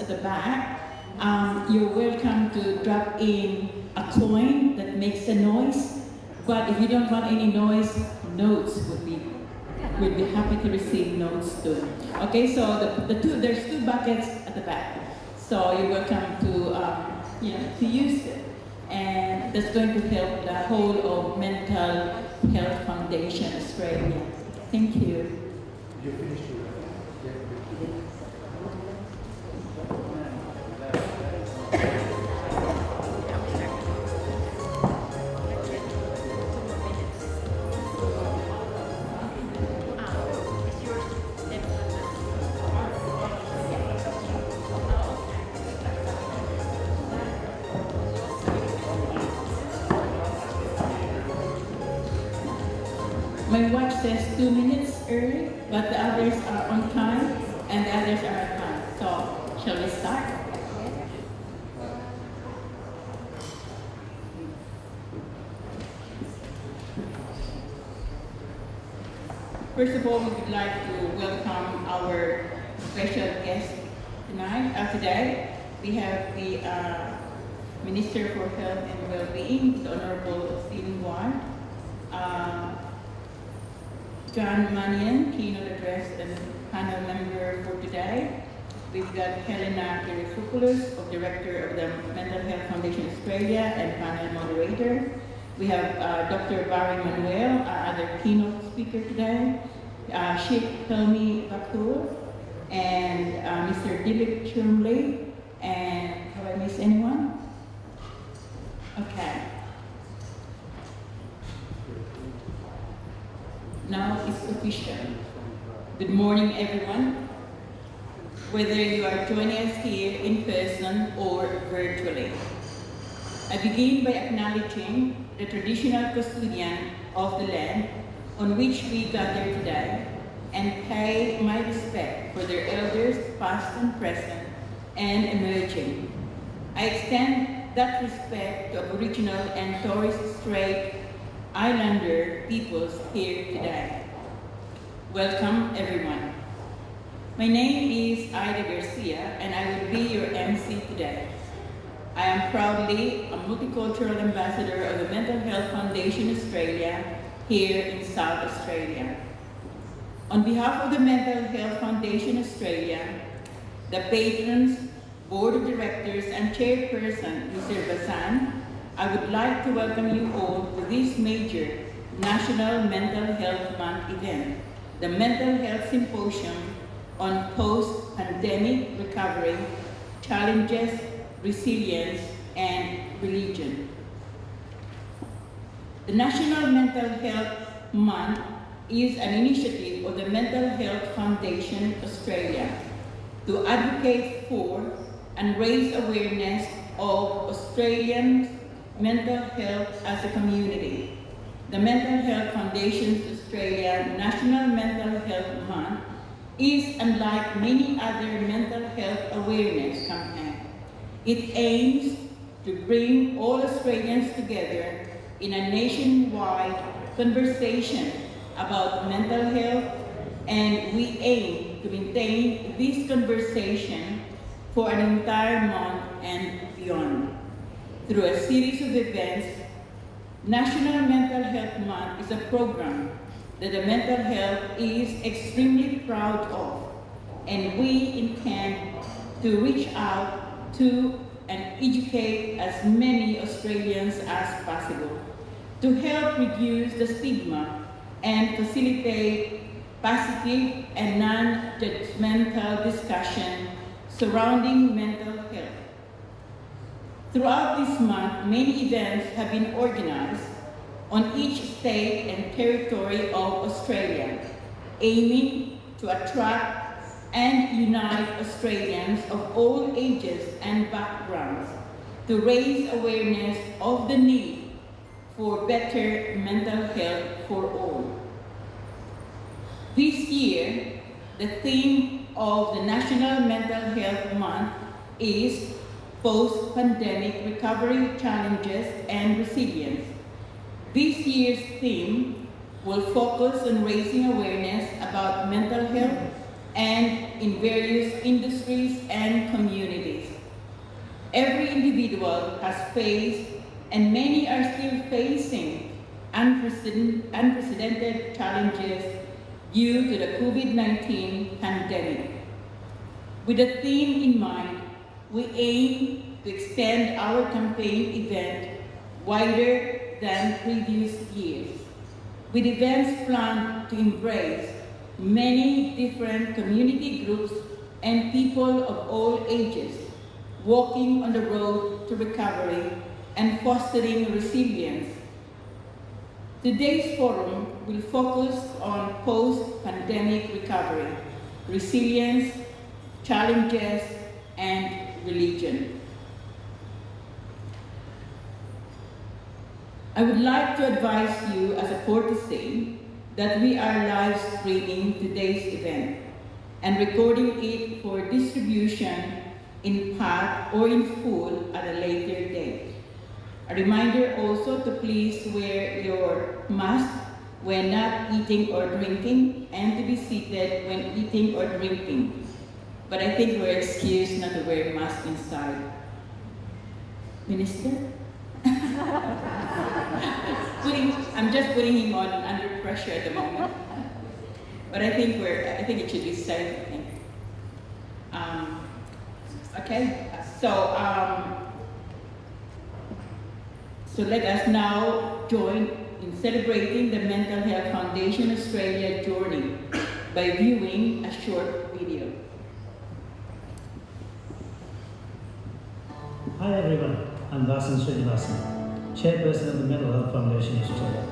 at the back, you're welcome to drop in a coin that makes a noise. But if you don't want any noise, notes we'd be happy to receive notes too. Okay, so there's two buckets at the back. So you're welcome to use it. And that's going to help the whole of Mental Health Foundation Australia. Thank you. You finished with My watch says 2 minutes early, but the others are on time and the others are on time. So, shall we start? First of all, we would like to welcome our special guest today. We have the Minister for Health and Well-being, the Honorable Srinivasan. John Manian, keynote address and panel member for today. We've got Helena Kirikopoulos, Director of the Mental Health Foundation Australia and panel moderator. We have Dr. Barry Manuel, our other keynote speaker today. Sheikh Helmy Bakur, and Mr. Dilip Chumley. And have I missed anyone? Okay. Now it's official. Good morning, everyone. Whether you are joining us here in person or virtually. I begin by acknowledging the traditional custodian of the land on which we gather today and pay my respect for their elders, past and present, and emerging. I extend that respect to Aboriginal and Torres Strait Islander peoples here today. Welcome, everyone. My name is Ida Garcia, and I will be your MC today. I am proudly a multicultural ambassador of the Mental Health Foundation Australia here in South Australia. On behalf of the Mental Health Foundation Australia, the patrons, board of directors, and chairperson, Mr. Vassan, I would like to welcome you all to this major National Mental Health Month event, the Mental Health Symposium on Post-Pandemic Recovery, Challenges, Resilience, and Religion. The National Mental Health Month is an initiative of the Mental Health Foundation Australia to advocate for and raise awareness of Australians' mental health as a community. The Mental Health Foundation Australia National Mental Health Month is unlike many other mental health awareness campaigns. It aims to bring all Australians together in a nationwide conversation about mental health, and we aim to maintain this conversation for an entire month and beyond. Through a series of events, National Mental Health Month is a program that the mental health is extremely proud of, and we intend to reach out to and educate as many Australians as possible to help reduce the stigma and facilitate positive and non-judgmental discussion surrounding mental health. Throughout this month, many events have been organized on each state and territory of Australia, aiming to attract and unite Australians of all ages and backgrounds to raise awareness of the need for better mental health for all. This year, the theme of the National Mental Health Month is Post-Pandemic Recovery, Challenges, and Resilience. This year's theme will focus on raising awareness about mental health and in various industries and communities. Every individual has faced, and many are still facing, unprecedented challenges due to the COVID-19 pandemic. With the theme in mind, we aim to extend our campaign event wider than previous years, with events planned to embrace many different community groups and people of all ages, walking on the road to recovery and fostering resilience. Today's forum will focus on post-pandemic recovery, resilience, challenges, and religion. I would like to advise you as a courtesy that we are live streaming today's event and recording it for distribution in part or in full at a later date. A reminder also to please wear your mask when not eating or drinking, and to be seated when eating or drinking. But I think we're excused not to wear a mask inside. Minister? I'm just putting him on under pressure at the moment. But I think it should be safe, I think. Okay, so let us now join in celebrating the Mental Health Foundation Australia journey by viewing a short video. Hi everyone, I'm Vassan Srinivasan, Chairperson of the Mental Health Foundation Australia.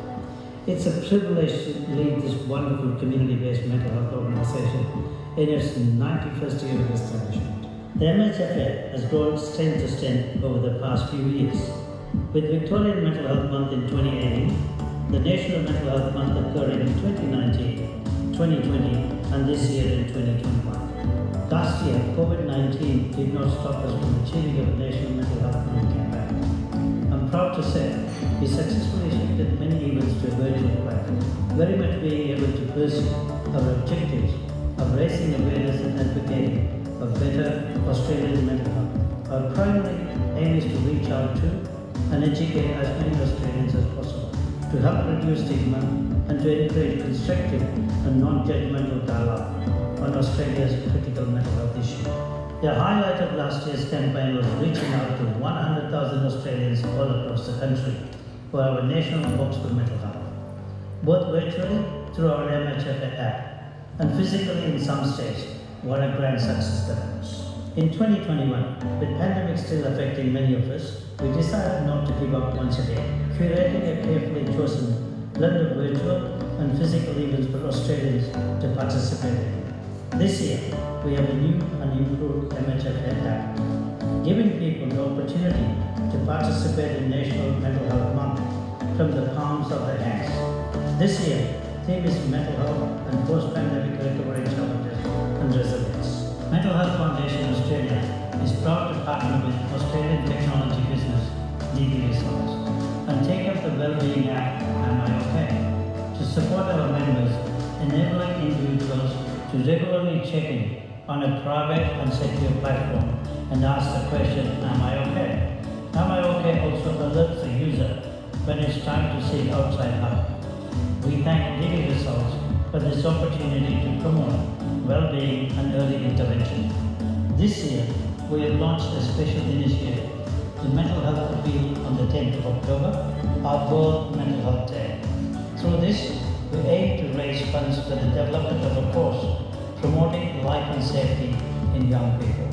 It's a privilege to lead this wonderful community-based mental health organisation in its 91st year of establishment. The MHFA has grown strength to strength over the past few years. With Victorian Mental Health Month in 2018, the National Mental Health Month occurring in 2019, 2020 and this year in 2021. Last year, COVID-19 did not stop us from achieving our National Mental Health Month campaign. I'm proud to say we successfully shifted many events to a virtual platform, very much being able to pursue our objectives of raising awareness and advocating for better Australian mental health. Our primary aim is to reach out to and educate as many Australians as possible, to help reduce stigma and to encourage constructive and non-judgmental dialogue on Australia's critical mental health issue. The highlight of last year's campaign was reaching out to 100,000 Australians all across the country for our national hopes for mental health, both virtually through our MHFA app and physically in some states. What a grand success that was. In 2021, with pandemic still affecting many of us, we decided not to give up once again, curating a carefully chosen blend of virtual and physical events for Australians to participate in. This year, we have a new and improved MHFA app, giving people the opportunity to participate in National Mental Health Month from the palms of their hands. This year, theme is mental health and post-pandemic recovery challenges and resilience. Mental Health Foundation Australia is proud to partner with Australian technology business Resource and take up the well-being app Am I OK? to support our members, enabling individuals to regularly check in on a private and secure platform and ask the question, Am I OK? Am I OK also alerts the user when it's time to seek outside help. We thank Results for this opportunity to promote well-being and early intervention. This year, we have launched a special initiative, the Mental Health Appeal on the 10th of October, our World Mental Health Day. Through this, we aim to raise funds for the development of a course promoting life and safety in young people.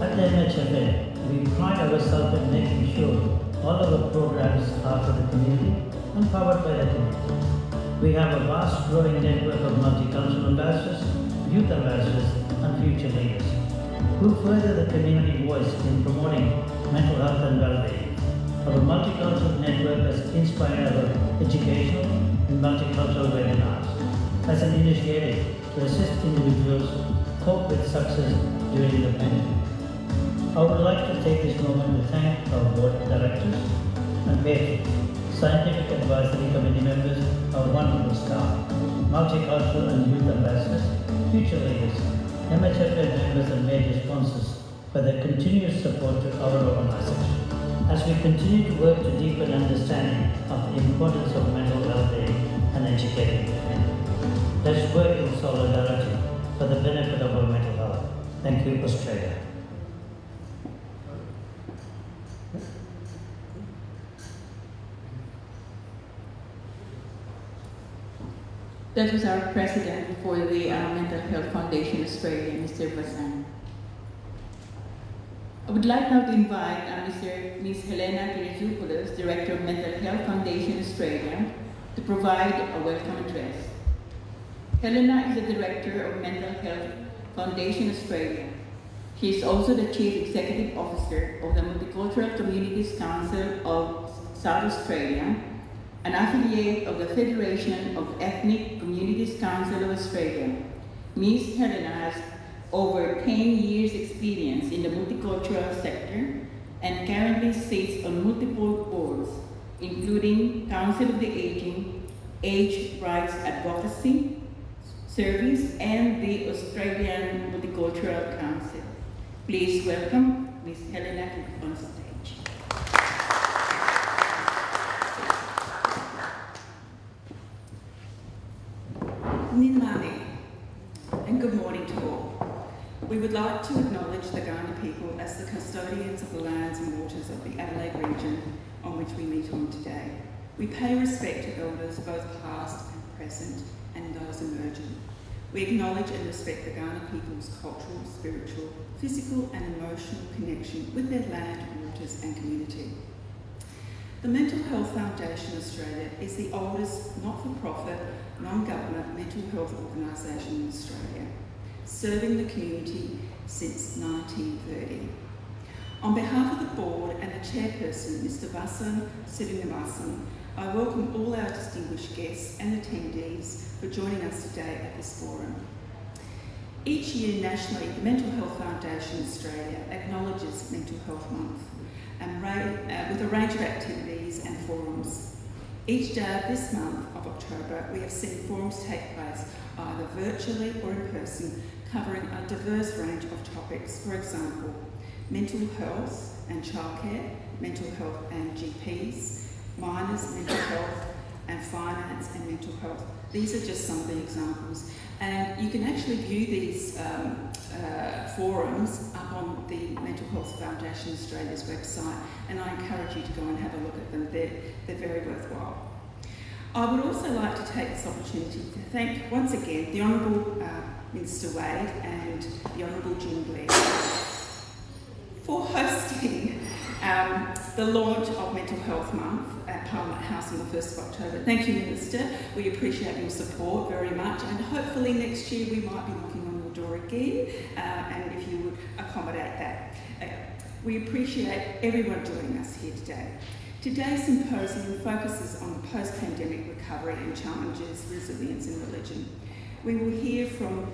At the MHFA, we pride ourselves in making sure all our programs are for the community and powered by the community. We have a vast growing network of multicultural ambassadors, youth ambassadors and future leaders who further the community voice in promoting mental health and well-being. Our multicultural network has inspired our educational and multicultural webinars as an initiative to assist individuals cope with success during the pandemic. I would like to take this moment to thank our board of directors and patrons, scientific advisory committee members, our wonderful staff, multicultural and youth ambassadors, future leaders, MHFA members and major sponsors for for their continuous support to our organization as we continue to work to deepen understanding of the importance of mental well-being and educating women. Let's work in solidarity for the benefit of our mental health. Thank you, Australia. That was our president for the Mental Health Foundation Australia, Mr. Vassan. I would like now to invite Ms. Helena Kirizopoulos, Director of Mental Health Foundation Australia, to provide a welcome address. Helena is the Director of Mental Health Foundation Australia. She is also the Chief Executive Officer of the Multicultural Communities Council of South Australia, an affiliate of the Federation of Ethnic Communities Council of Australia. Ms. Helena has over 10 years experience in the multicultural sector and currently sits on multiple boards, including Council of the Aging, Age Rights Advocacy Service, and the Australian Multicultural Council. Please welcome Ms. Helena on stage. Ninmani, and good morning to all. We would like to acknowledge the Kaurna people as the custodians of the lands and waters of the Adelaide region on which we meet on today. We pay respect to elders both past and present and those emerging. We acknowledge and respect the Kaurna people's cultural, spiritual, physical and emotional connection with their land, waters and community. The Mental Health Foundation Australia is the oldest not-for-profit, non-government mental health organisation in Australia, serving the community since 1930. On behalf of the board and the chairperson, Mr. Vassan, Srinivasan, I welcome all our distinguished guests and attendees for joining us today at this forum. Each year nationally, the Mental Health Foundation Australia acknowledges Mental Health Month and with a range of activities and forums. Each day of this month of October, we have seen forums take place either virtually or in person, covering a diverse range of topics. For example, mental health and childcare, mental health and GPs, minors, mental health, and finance and mental health. These are just some of the examples. And you can actually view these forums up on the Mental Health Foundation Australia's website, and I encourage you to go and have a look at them. They're very worthwhile. I would also like to take this opportunity to thank once again the Honourable Minister Wade and the Honourable Jim Blair for hosting the launch of Mental Health Month at Parliament House on the 1st of October. Thank you, Minister. We appreciate your support very much, and hopefully next year we might be knocking on your door again, and if you would accommodate that. We appreciate everyone joining us here today. Today's symposium focuses on the post-pandemic recovery and challenges, resilience and religion. We will hear from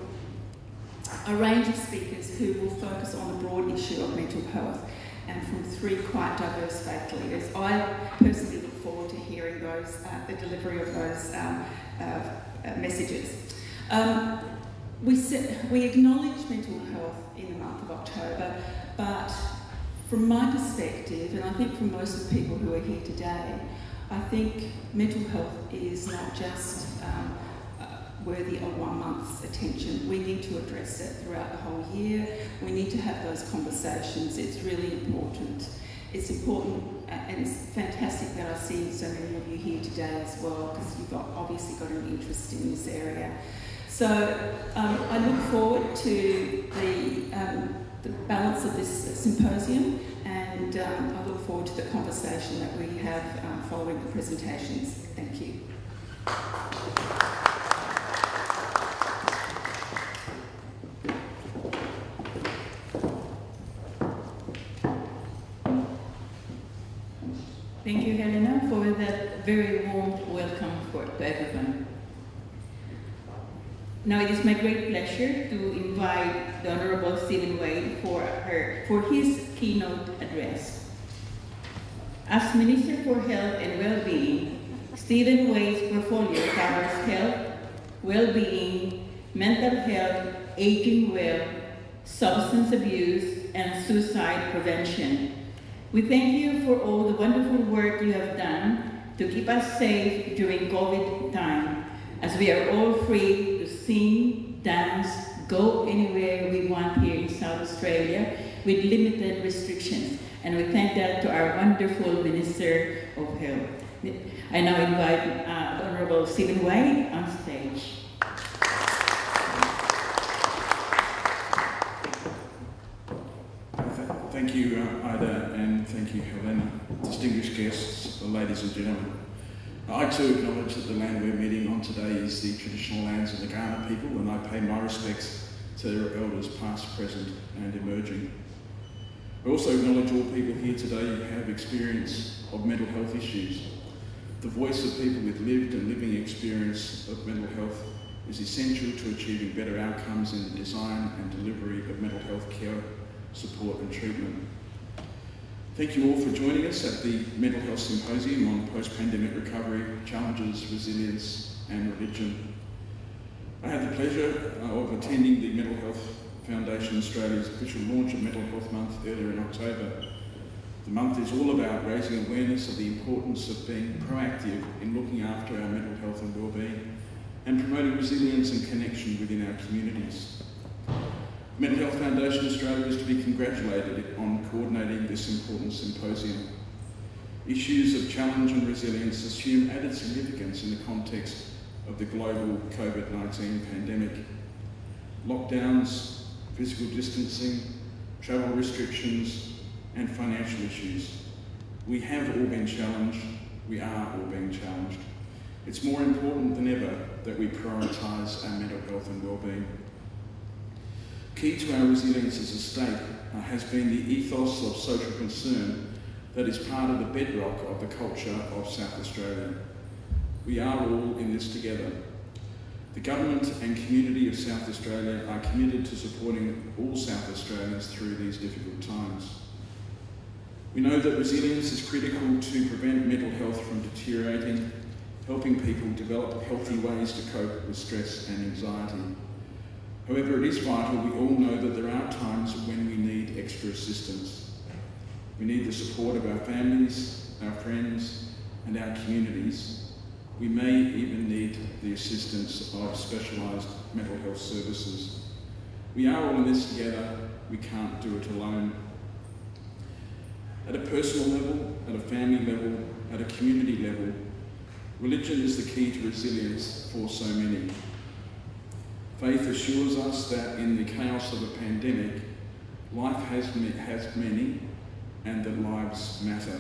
a range of speakers who will focus on the broad issue of mental health, and from three quite diverse faith leaders. I personally look forward to hearing those, the delivery of those messages. We acknowledge mental health in the month of October, but from my perspective, and I think from most of the people who are here today, I think mental health is not just worthy of 1 month's attention. We need to address it throughout the whole year. We need to have those conversations. It's really important. It's important, and it's fantastic that I see so many of you here today as well, because you've obviously got an interest in this area. So I look forward to the balance of this symposium, and I look forward to the conversation that we have following the presentations. Thank you. Thank you, Helena, for that very warm welcome to everyone. Now it is my great pleasure to invite the Honourable Stephen Wade for his keynote address. As Minister for Health and Wellbeing, Stephen Wade's portfolio covers health, well-being, mental health, aging well, substance abuse, and suicide prevention. We thank you for all the wonderful work you have done to keep us safe during COVID time, as we are all free to sing, dance, go anywhere we want here in South Australia with limited restrictions. And we thank that to our wonderful Minister of Health. I now invite Honourable Stephen Wade on stage. Thank you, Ida, and thank you, Helena, distinguished guests, ladies and gentlemen. I too acknowledge that the land we're meeting on today is the traditional lands of the Kaurna people, and I pay my respects to their elders past, present and emerging. I also acknowledge all people here today who have experience of mental health issues. The voice of people with lived and living experience of mental health is essential to achieving better outcomes in the design and delivery of mental health care, support and treatment. Thank you all for joining us at the Mental Health Symposium on Post-Pandemic Recovery, Challenges, Resilience and Religion. I had the pleasure of attending the Mental Health Foundation Australia's official launch of Mental Health Month earlier in October. The month is all about raising awareness of the importance of being proactive in looking after our mental health and well-being and promoting resilience and connection within our communities. Mental Health Foundation Australia is to be congratulated on coordinating this important symposium. Issues of challenge and resilience assume added significance in the context of the global COVID-19 pandemic. Lockdowns, physical distancing, travel restrictions, and financial issues. We have all been challenged, we are all being challenged. It's more important than ever that we prioritise our mental health and well-being. Key to our resilience as a state has been the ethos of social concern that is part of the bedrock of the culture of South Australia. We are all in this together. The government and community of South Australia are committed to supporting all South Australians through these difficult times. We know that resilience is critical to prevent mental health from deteriorating, helping people develop healthy ways to cope with stress and anxiety. However, it is vital we all know that there are times when we need extra assistance. We need the support of our families, our friends, and our communities. We may even need the assistance of specialised mental health services. We are all in this together. We can't do it alone. At a personal level, at a family level, at a community level, religion is the key to resilience for so many. Faith assures us that in the chaos of a pandemic, life has meaning and that lives matter.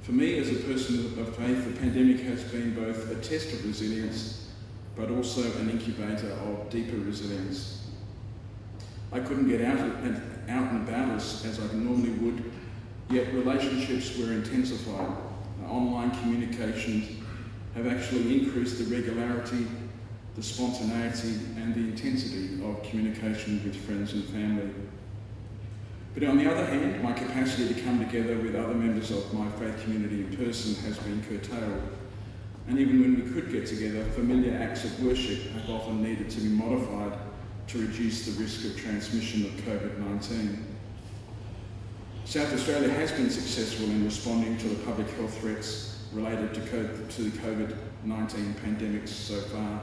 For me, as a person of faith, the pandemic has been both a test of resilience, but also an incubator of deeper resilience. I couldn't get out and about as I normally would, yet relationships were intensified. Online communications have actually increased the regularity, the spontaneity and the intensity of communication with friends and family. But on the other hand, my capacity to come together with other members of my faith community in person has been curtailed. And even when we could get together, familiar acts of worship have often needed to be modified to reduce the risk of transmission of COVID-19. South Australia has been successful in responding to the public health threats related to the COVID-19 pandemic so far.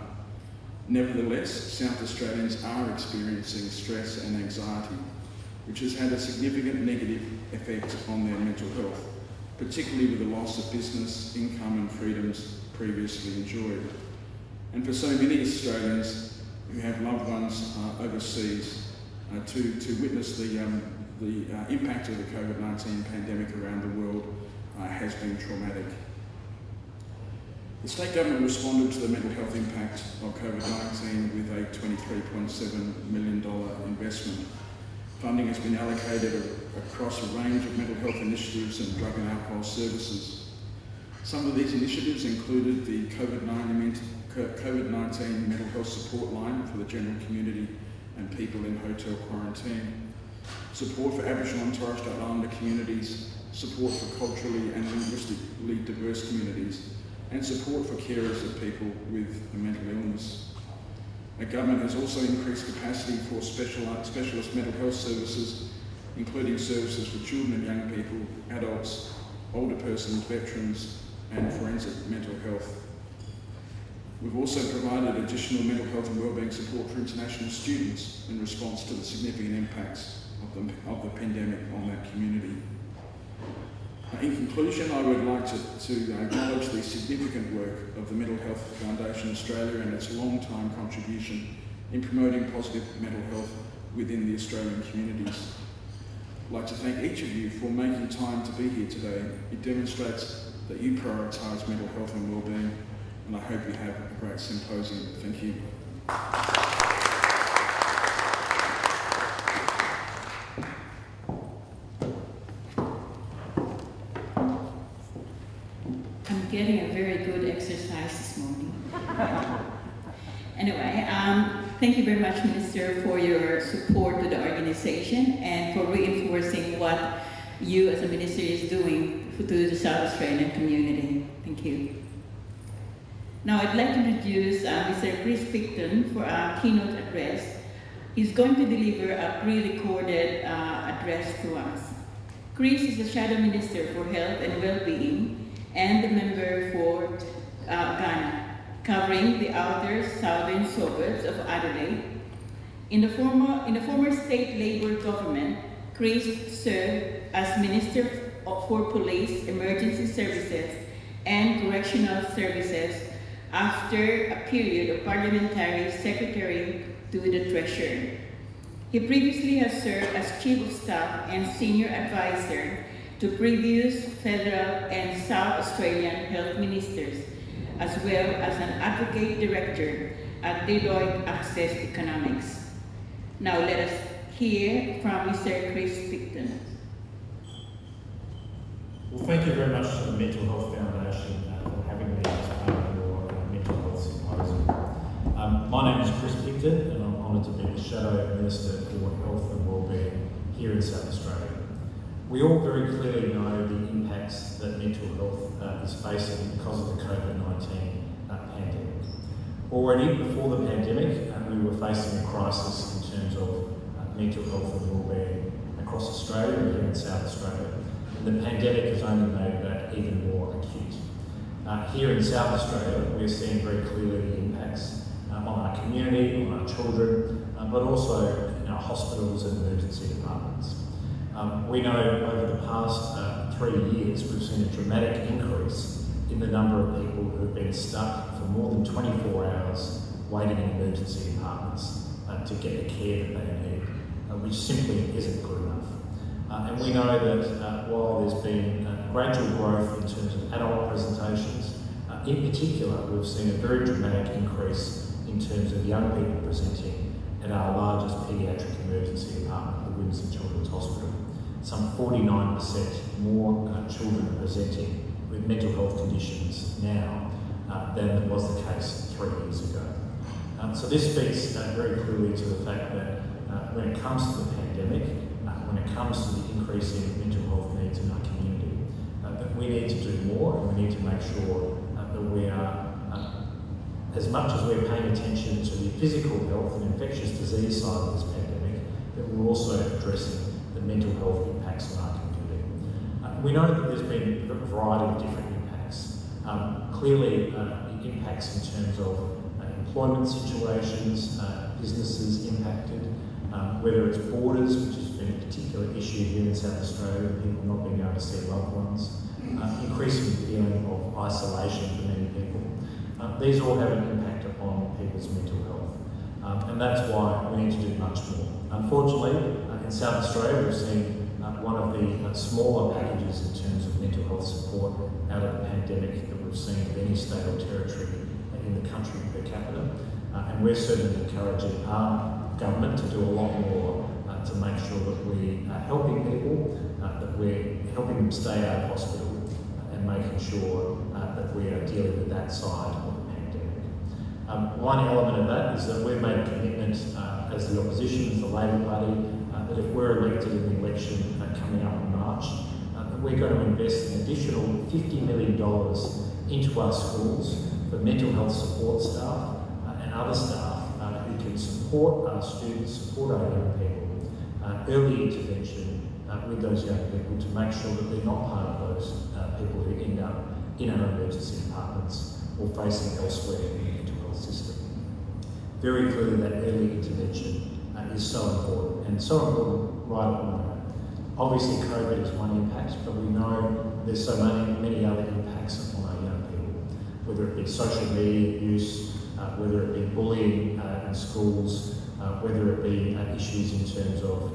Nevertheless, South Australians are experiencing stress and anxiety, which has had a significant negative effect on their mental health, particularly with the loss of business, income and freedoms previously enjoyed. And for so many Australians who have loved ones overseas, to witness the impact of the COVID-19 pandemic around the world has been traumatic. The state government responded to the mental health impact of COVID-19 with a $23.7 million investment. Funding has been allocated across a range of mental health initiatives and drug and alcohol services. Some of these initiatives included the COVID-19 mental health support line for the general community and people in hotel quarantine, support for Aboriginal and Torres Strait Islander communities, support for culturally and linguistically diverse communities, and support for carers of people with a mental illness. Our government has also increased capacity for specialist mental health services, including services for children and young people, adults, older persons, veterans, and forensic mental health. We've also provided additional mental health and wellbeing support for international students in response to the significant impacts of the pandemic on that community. In conclusion, I would like to acknowledge the significant work of the Mental Health Foundation Australia and its long-time contribution in promoting positive mental health within the Australian communities. I'd like to thank each of you for making time to be here today. It demonstrates that you prioritise mental health and wellbeing, and I hope you have a great symposium. Thank you. I'm getting a very good exercise this morning. Anyway, thank you very much, Minister, for your support to the organization and for reinforcing what you as a minister is doing to the South Australian community. Thank you. Now I'd like to introduce Mr. Chris Picton for our keynote address. He's going to deliver a pre-recorded address to us. Chris is the Shadow Minister for Health and Wellbeing and the member for Ghana, covering the outer southern suburbs of Adelaide. In the former state Labour government, Chris served as Minister for Police, Emergency Services and Correctional Services after a period of Parliamentary Secretary to the Treasurer. He previously has served as Chief of Staff and Senior Advisor to previous federal and South Australian health ministers, as well as an Advocate Director at Deloitte Access Economics. Now let us hear from Mr. Chris Picton. Well, thank you very much to the Mental Health Foundation for having me as part of your Mental Health Symposium. My name is Chris Picton and I'm honoured to be the Shadow Minister for Health and Wellbeing here in South Australia. We all very clearly know the impacts that mental health is facing because of the COVID-19 pandemic. Already before the pandemic, we were facing a crisis in terms of mental health and wellbeing across Australia and here in South Australia. And the pandemic has only made that even more acute. Here in South Australia, we're seeing very clearly the impacts on our community, on our children, but also in our hospitals and emergency departments. We know over the past 3 years, we've seen a dramatic increase in the number of people who have been stuck for more than 24 hours waiting in emergency departments to get the care that they need, which simply isn't good enough. And we know that while there's been gradual growth in terms of adult presentations, in particular, we've seen a very dramatic increase in terms of young people presenting at our largest paediatric emergency department, the Windsor Children's Hospital. Some 49% more children are presenting with mental health conditions now than was the case 3 years ago. So this speaks very clearly to the fact that when it comes to the pandemic, when it comes to the increasing mental health needs in our community, that we need to do more and we need to make sure that we are, as much as we're paying attention to the physical health and infectious disease side of this pandemic, that we're also addressing the mental health impacts on our community. We know that there's been a variety of different impacts. Clearly, the impacts in terms of employment situations, businesses impacted, whether it's borders, which has been a particular issue here in South Australia, people not being able to see loved ones, increasing feeling of isolation for many people. These all have an impact upon people's mental health, and that's why we need to do much more. Unfortunately, in South Australia, we've seen one of the smaller packages in terms of mental health support out of the pandemic that we've seen of any state or territory in the country per capita, and we're certainly encouraging our government to do a lot more to make sure that we are helping people, that we're helping them stay out of hospital, and making sure that we are dealing with that side of the pandemic. One element of that is that we've made a commitment as the opposition, as the Labor Party, that if we're elected in the election coming up in March, that we're going to invest an additional $50 million into our schools for mental health support staff and other staff who we can support our students, support our young people, early intervention with those young people to make sure that they're not part of those people who end up in our emergency departments or facing elsewhere in the mental health system. Very clearly that early intervention is so important, and so important right at the moment. Obviously COVID is one impact, but we know there's so many other impacts upon our young people, whether it be social media use, whether it be bullying in schools, whether it be issues in terms of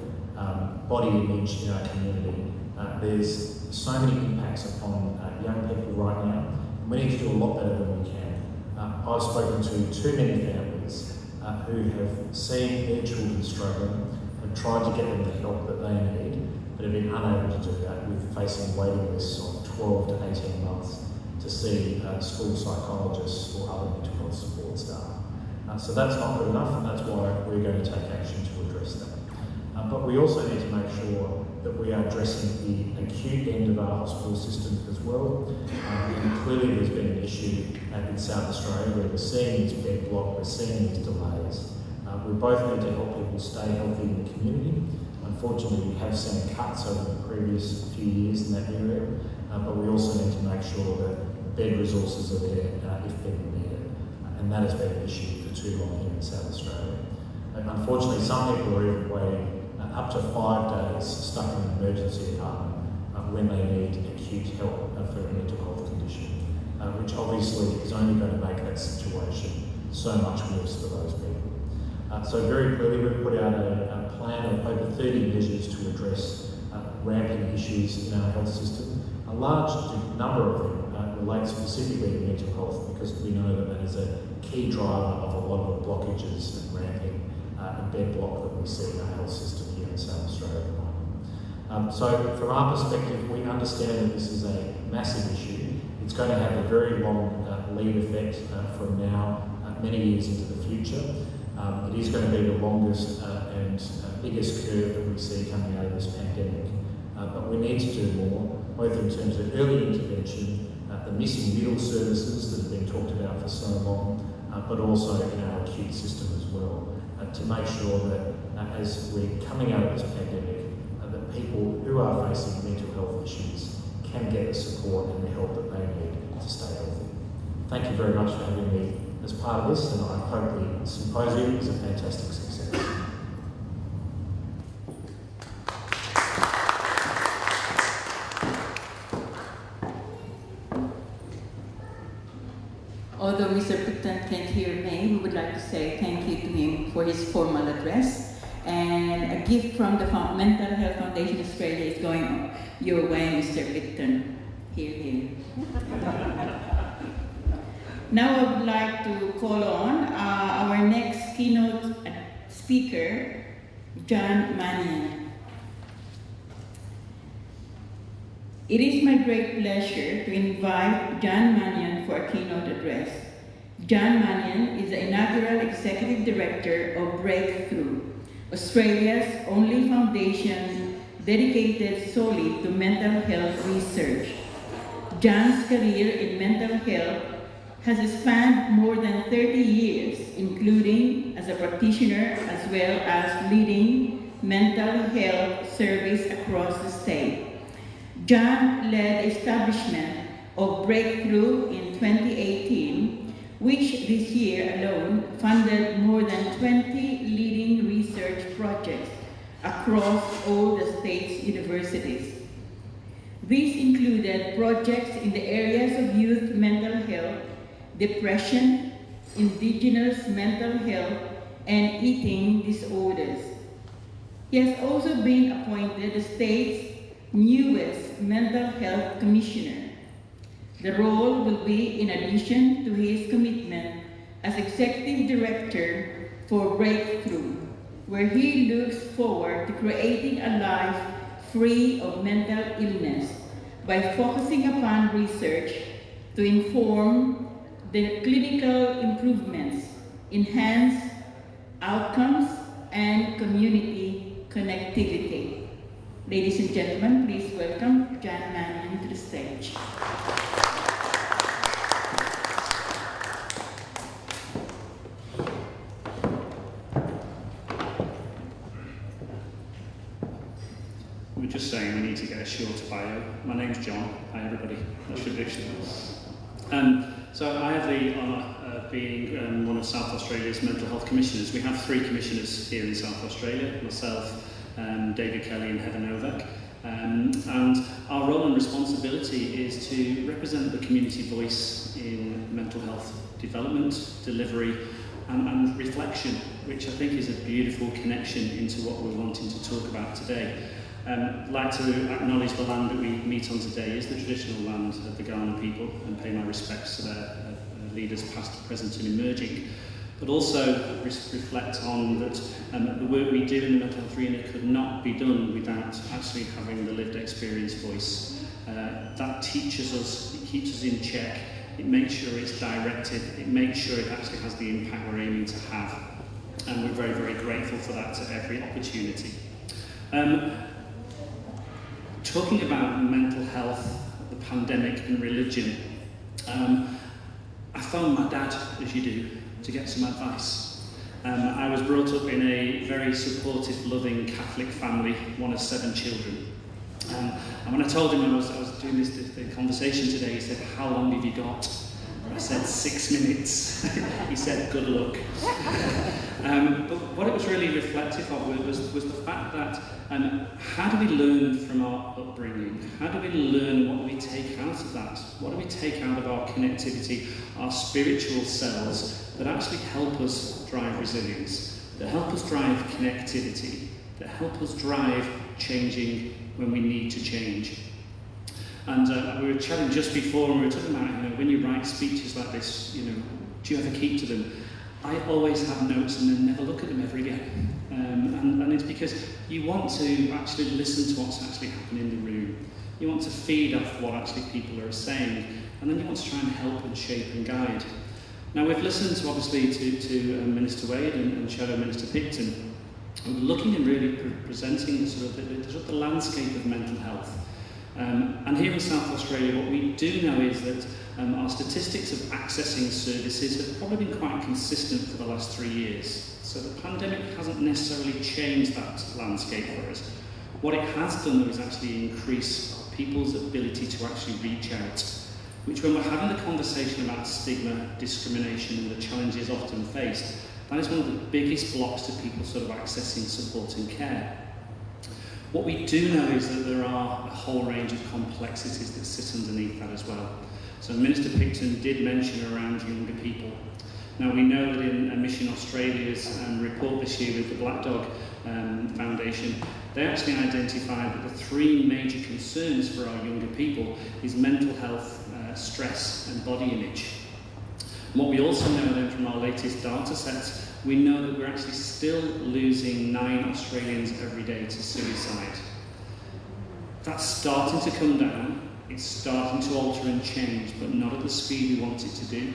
body image in our community. There's so many impacts upon young people right now. We need to do a lot better than we can. I've spoken to too many families who have seen their children struggling and tried to get them the help that they need, but have been unable to do that with facing waiting lists of 12 to 18 months to see school psychologists or other mental health support staff. So that's not good enough, and that's why we're going to take action to address that. But we also need to make sure that we are addressing the acute end of our hospital system as well. And clearly there's been an issue in South Australia where we're seeing this bed block, we're seeing these delays. We both need to help people stay healthy in the community. Unfortunately, we have seen cuts over the previous few years in that area, but we also need to make sure that bed resources are there if people need it. And that has been an issue for too long here in South Australia. And unfortunately, some people are even waiting up to 5 days stuck in an emergency department when they need acute help for a mental health condition, which obviously is only going to make that situation so much worse for those people. So very clearly we've put out a plan of over 30 measures to address rampant issues in our health system. A large number of them relate specifically to mental health, because we know that that is a key driver of a lot of the blockages and ramping and bed block that we see in our health system here in South Australia at the moment. So from our perspective, we understand that this is a massive issue. It's going to have a very long lead effect from now many years into the future. It is going to be the longest and biggest curve that we see coming out of this pandemic. But we need to do more, both in terms of early intervention, the missing middle services that have been talked about for so long, but also in our acute system as well, to make sure that as we're coming out of this pandemic, that people who are facing mental health issues can get the support and the help that they need to stay healthy. Thank you very much for having me as part of this, and I hope the Symposium is a fantastic success. Although Mr. Picton can't hear me, we would like to say thank you to him for his formal address. And a gift from the Mental Health Foundation Australia is going your way, Mr. Picton. Hear, hear. Now I would like to call on our next keynote speaker, John Mannion. It is my great pleasure to invite John Mannion for a keynote address. John Mannion is the inaugural Executive Director of Breakthrough, Australia's only foundation dedicated solely to mental health research. John's career in mental health has spanned more than 30 years, including as a practitioner as well as leading mental health service across the state. John led the establishment of Breakthrough in 2018, which this year alone funded more than 20 leading research projects across all the state's universities. These included projects in the areas of youth mental health, depression, indigenous mental health, and eating disorders. He has also been appointed the state's newest mental health commissioner. The role will be in addition to his commitment as Executive Director for Breakthrough, where he looks forward to creating a life free of mental illness by focusing upon research to inform the clinical improvements, enhance outcomes, and community connectivity. Ladies and gentlemen, please welcome John Mannion to the stage. saying we need to get a shorter bio. My name's John. Hi everybody. That's traditional. So I have the honour of being one of South Australia's mental health commissioners. We have 3 commissioners here in South Australia, myself, David Kelly and Heather Novak. And our role and responsibility is to represent the community voice in mental health development, delivery and reflection, which I think is a beautiful connection into what we're wanting to talk about today. I'd like to acknowledge the land that we meet on today is the traditional land of the Kaurna people and pay my respects to their leaders past, present and emerging. But also reflect on that the work we do in the mental health arena could not be done without actually having the lived experience voice. That teaches us, it keeps us in check, it makes sure it's directed, it makes sure it actually has the impact we're aiming to have. And we're very, very grateful for that at every opportunity. Talking about mental health, the pandemic and religion, I phoned my dad, as you do, to get some advice. I was brought up in a very supportive, loving Catholic family, one of 7 children. And when I told him I was doing this conversation today, he said, "How long have you got?" I said, 6 minutes. He said, "Good luck." But what it was really reflective of was the fact that how do we learn from our upbringing? How do we learn, what do we take out of that? What do we take out of our connectivity, our spiritual selves that actually help us drive resilience, that help us drive connectivity, that help us drive changing when we need to change? And we were chatting just before, and we were talking about, when you write speeches like this, do you ever keep to them? I always have notes and then never look at them ever again. And it's because you want to actually listen to what's actually happening in the room. You want to feed off what actually people are saying, and then you want to try and help and shape and guide. Now we've listened to, obviously, to Minister Wade and Shadow Minister Picton, and looking and really presenting sort of the landscape of mental health. And here in South Australia, what we do know is that our statistics of accessing services have probably been quite consistent for the last 3 years. So the pandemic hasn't necessarily changed that landscape for us. What it has done, though, is actually increase people's ability to actually reach out, which, when we're having the conversation about stigma, discrimination and the challenges often faced, that is one of the biggest blocks to people sort of accessing support and care. What we do know is that there are a whole range of complexities that sit underneath that as well. So Minister Picton did mention around younger people. Now we know that in Mission Australia's report this year with the Black Dog Foundation, they actually identified that the 3 major concerns for our younger people is mental health, stress and body image. And what we also know then from our latest data sets, we know that we're actually still losing 9 Australians every day to suicide. That's starting to come down, it's starting to alter and change, but not at the speed we want it to do,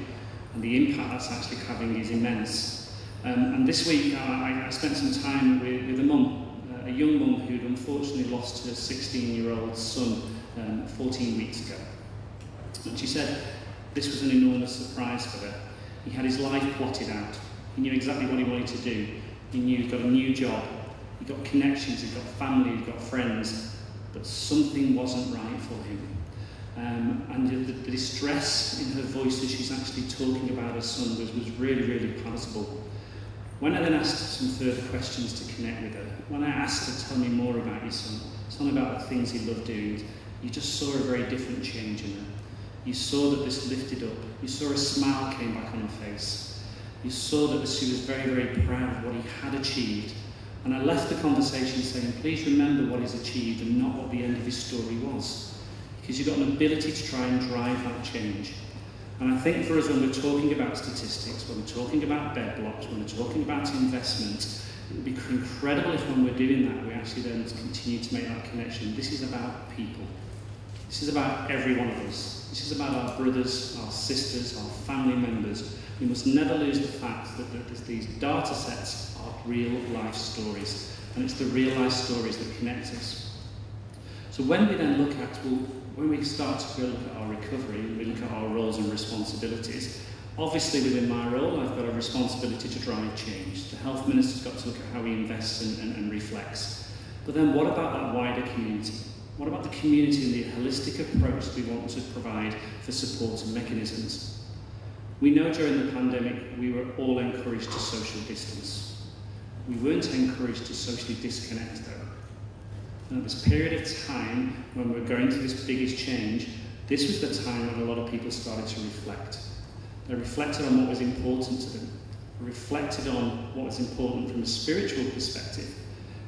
and the impact that's actually having is immense. And this week I spent some time with a mum, a young mum who'd unfortunately lost her 16-year-old son 14 weeks ago. And she said this was an enormous surprise for her. He had his life plotted out. He knew exactly what he wanted to do. He knew he'd got a new job. He got connections, he got family, he got friends, but something wasn't right for him. And the distress in her voice as she's actually talking about her son was really, really palpable. When I then asked some further questions to connect with her, when I asked her to tell me more about your son, tell me about the things he loved doing, you just saw a very different change in her. You saw that this lifted up. You saw a smile came back on her face. You saw that she was very, very proud of what he had achieved. And I left the conversation saying, please remember what he's achieved and not what the end of his story was. Because you've got an ability to try and drive that change. And I think for us, when we're talking about statistics, when we're talking about bed blocks, when we're talking about investment, it would be incredible if when we're doing that, we actually then continue to make that connection. This is about people. This is about every one of us. This is about our brothers, our sisters, our family members. We must never lose the fact that these data sets are real life stories, and it's the real life stories that connect us. So when we then look at, when we start to look at our recovery, we look at our roles and responsibilities, obviously within my role I've got a responsibility to drive change. The Health Minister's got to look at how he invests and reflects. But then what about that wider community? What about the community and the holistic approach we want to provide for support and mechanisms? We know during the pandemic we were all encouraged to social distance. We weren't encouraged to socially disconnect though. And at this period of time when we're going through this biggest change, this was the time when a lot of people started to reflect. They reflected on what was important to them. They reflected on what was important from a spiritual perspective.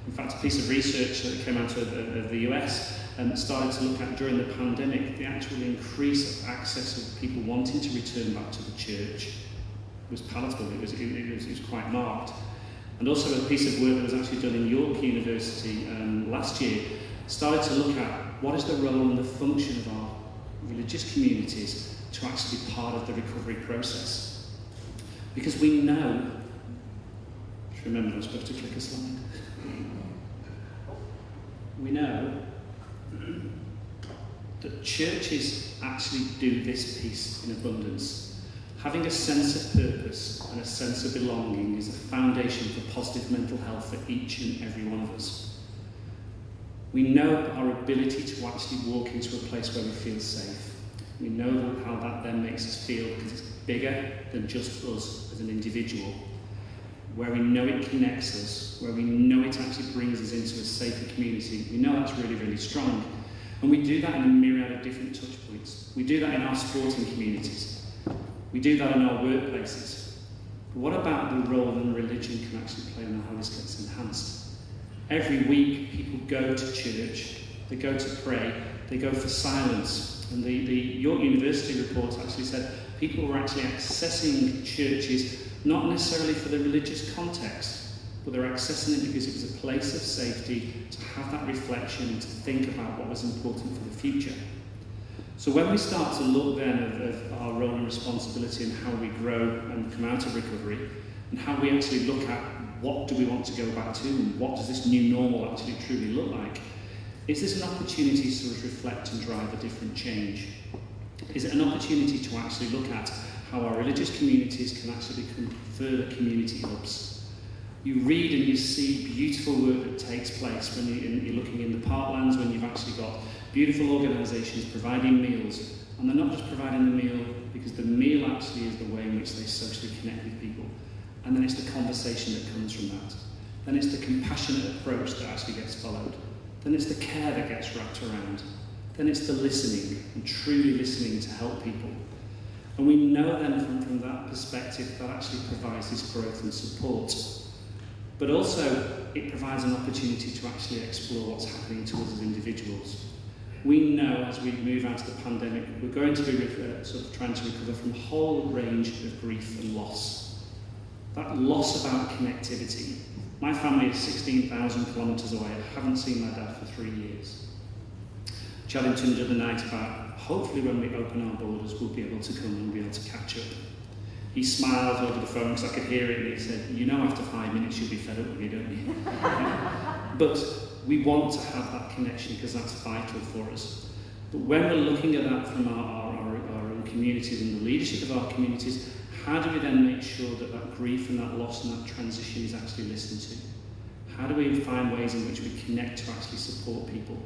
In fact, a piece of research that came out of the US started to look at during the pandemic the actual increase of access of people wanting to return back to the church was palatable. It was quite marked. And also a piece of work that was actually done in York University last year started to look at what is the role and the function of our religious communities to actually be part of the recovery process. Because we know, just remember I'm supposed to click a slide. We know that churches actually do this piece in abundance. Having a sense of purpose and a sense of belonging is a foundation for positive mental health for each and every one of us. We know our ability to actually walk into a place where we feel safe. We know how that then makes us feel because it's bigger than just us as an individual. Where we know it connects us, where we know it actually brings us into a safer community, we know that's really, really strong. And we do that in a myriad of different touch points. We do that in our sporting communities. We do that in our workplaces. But what about the role that religion can actually play on how this gets enhanced? Every week, people go to church, they go to pray, they go for silence. And the York University report actually said people were actually accessing churches not necessarily for the religious context, but they're accessing it because it was a place of safety to have that reflection and to think about what was important for the future. So when we start to look then of our role and responsibility and how we grow and come out of recovery, and how we actually look at what do we want to go back to and what does this new normal actually truly look like, is this an opportunity to sort of reflect and drive a different change? Is it an opportunity to actually look at how our religious communities can actually become further community hubs? You read and you see beautiful work that takes place when you're looking in the parklands, when you've actually got beautiful organisations providing meals. And they're not just providing the meal because the meal actually is the way in which they socially connect with people. And then it's the conversation that comes from that. Then it's the compassionate approach that actually gets followed. Then it's the care that gets wrapped around. Then it's the listening and truly listening to help people. And we know then from that perspective that actually provides this growth and support. But also it provides an opportunity to actually explore what's happening to us as individuals. We know as we move out of the pandemic, we're going to be sort of trying to recover from a whole range of grief and loss. That loss about connectivity. My family is 16,000 kilometres away. I haven't seen my dad for 3 years. Chatting to him the other night about hopefully when we open our borders we'll be able to come and be able to catch up. He smiled over the phone because I could hear it and he said, you know after 5 minutes you'll be fed up with me, don't you? But we want to have that connection because that's vital for us. But when we're looking at that from our own communities and the leadership of our communities, how do we then make sure that that grief and that loss and that transition is actually listened to? How do we find ways in which we connect to actually support people?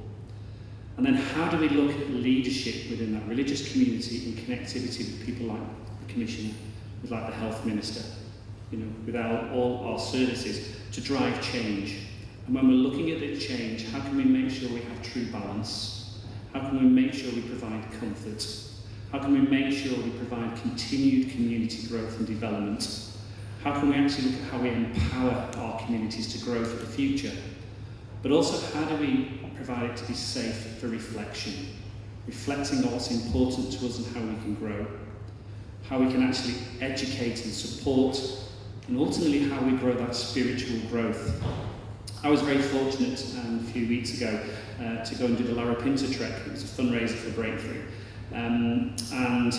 And then how do we look at leadership within that religious community and connectivity with people like the Commissioner, with like the Health Minister, with all our services to drive change? And when we're looking at the change, how can we make sure we have true balance? How can we make sure we provide comfort? How can we make sure we provide continued community growth and development? How can we actually look at how we empower our communities to grow for the future? But also, how do we provide it to be safe for reflection? Reflecting on what's important to us and how we can grow. How we can actually educate and support, and ultimately how we grow that spiritual growth. I was very fortunate a few weeks ago to go and do the Larapinta trek. It was a fundraiser for Breakthrough. And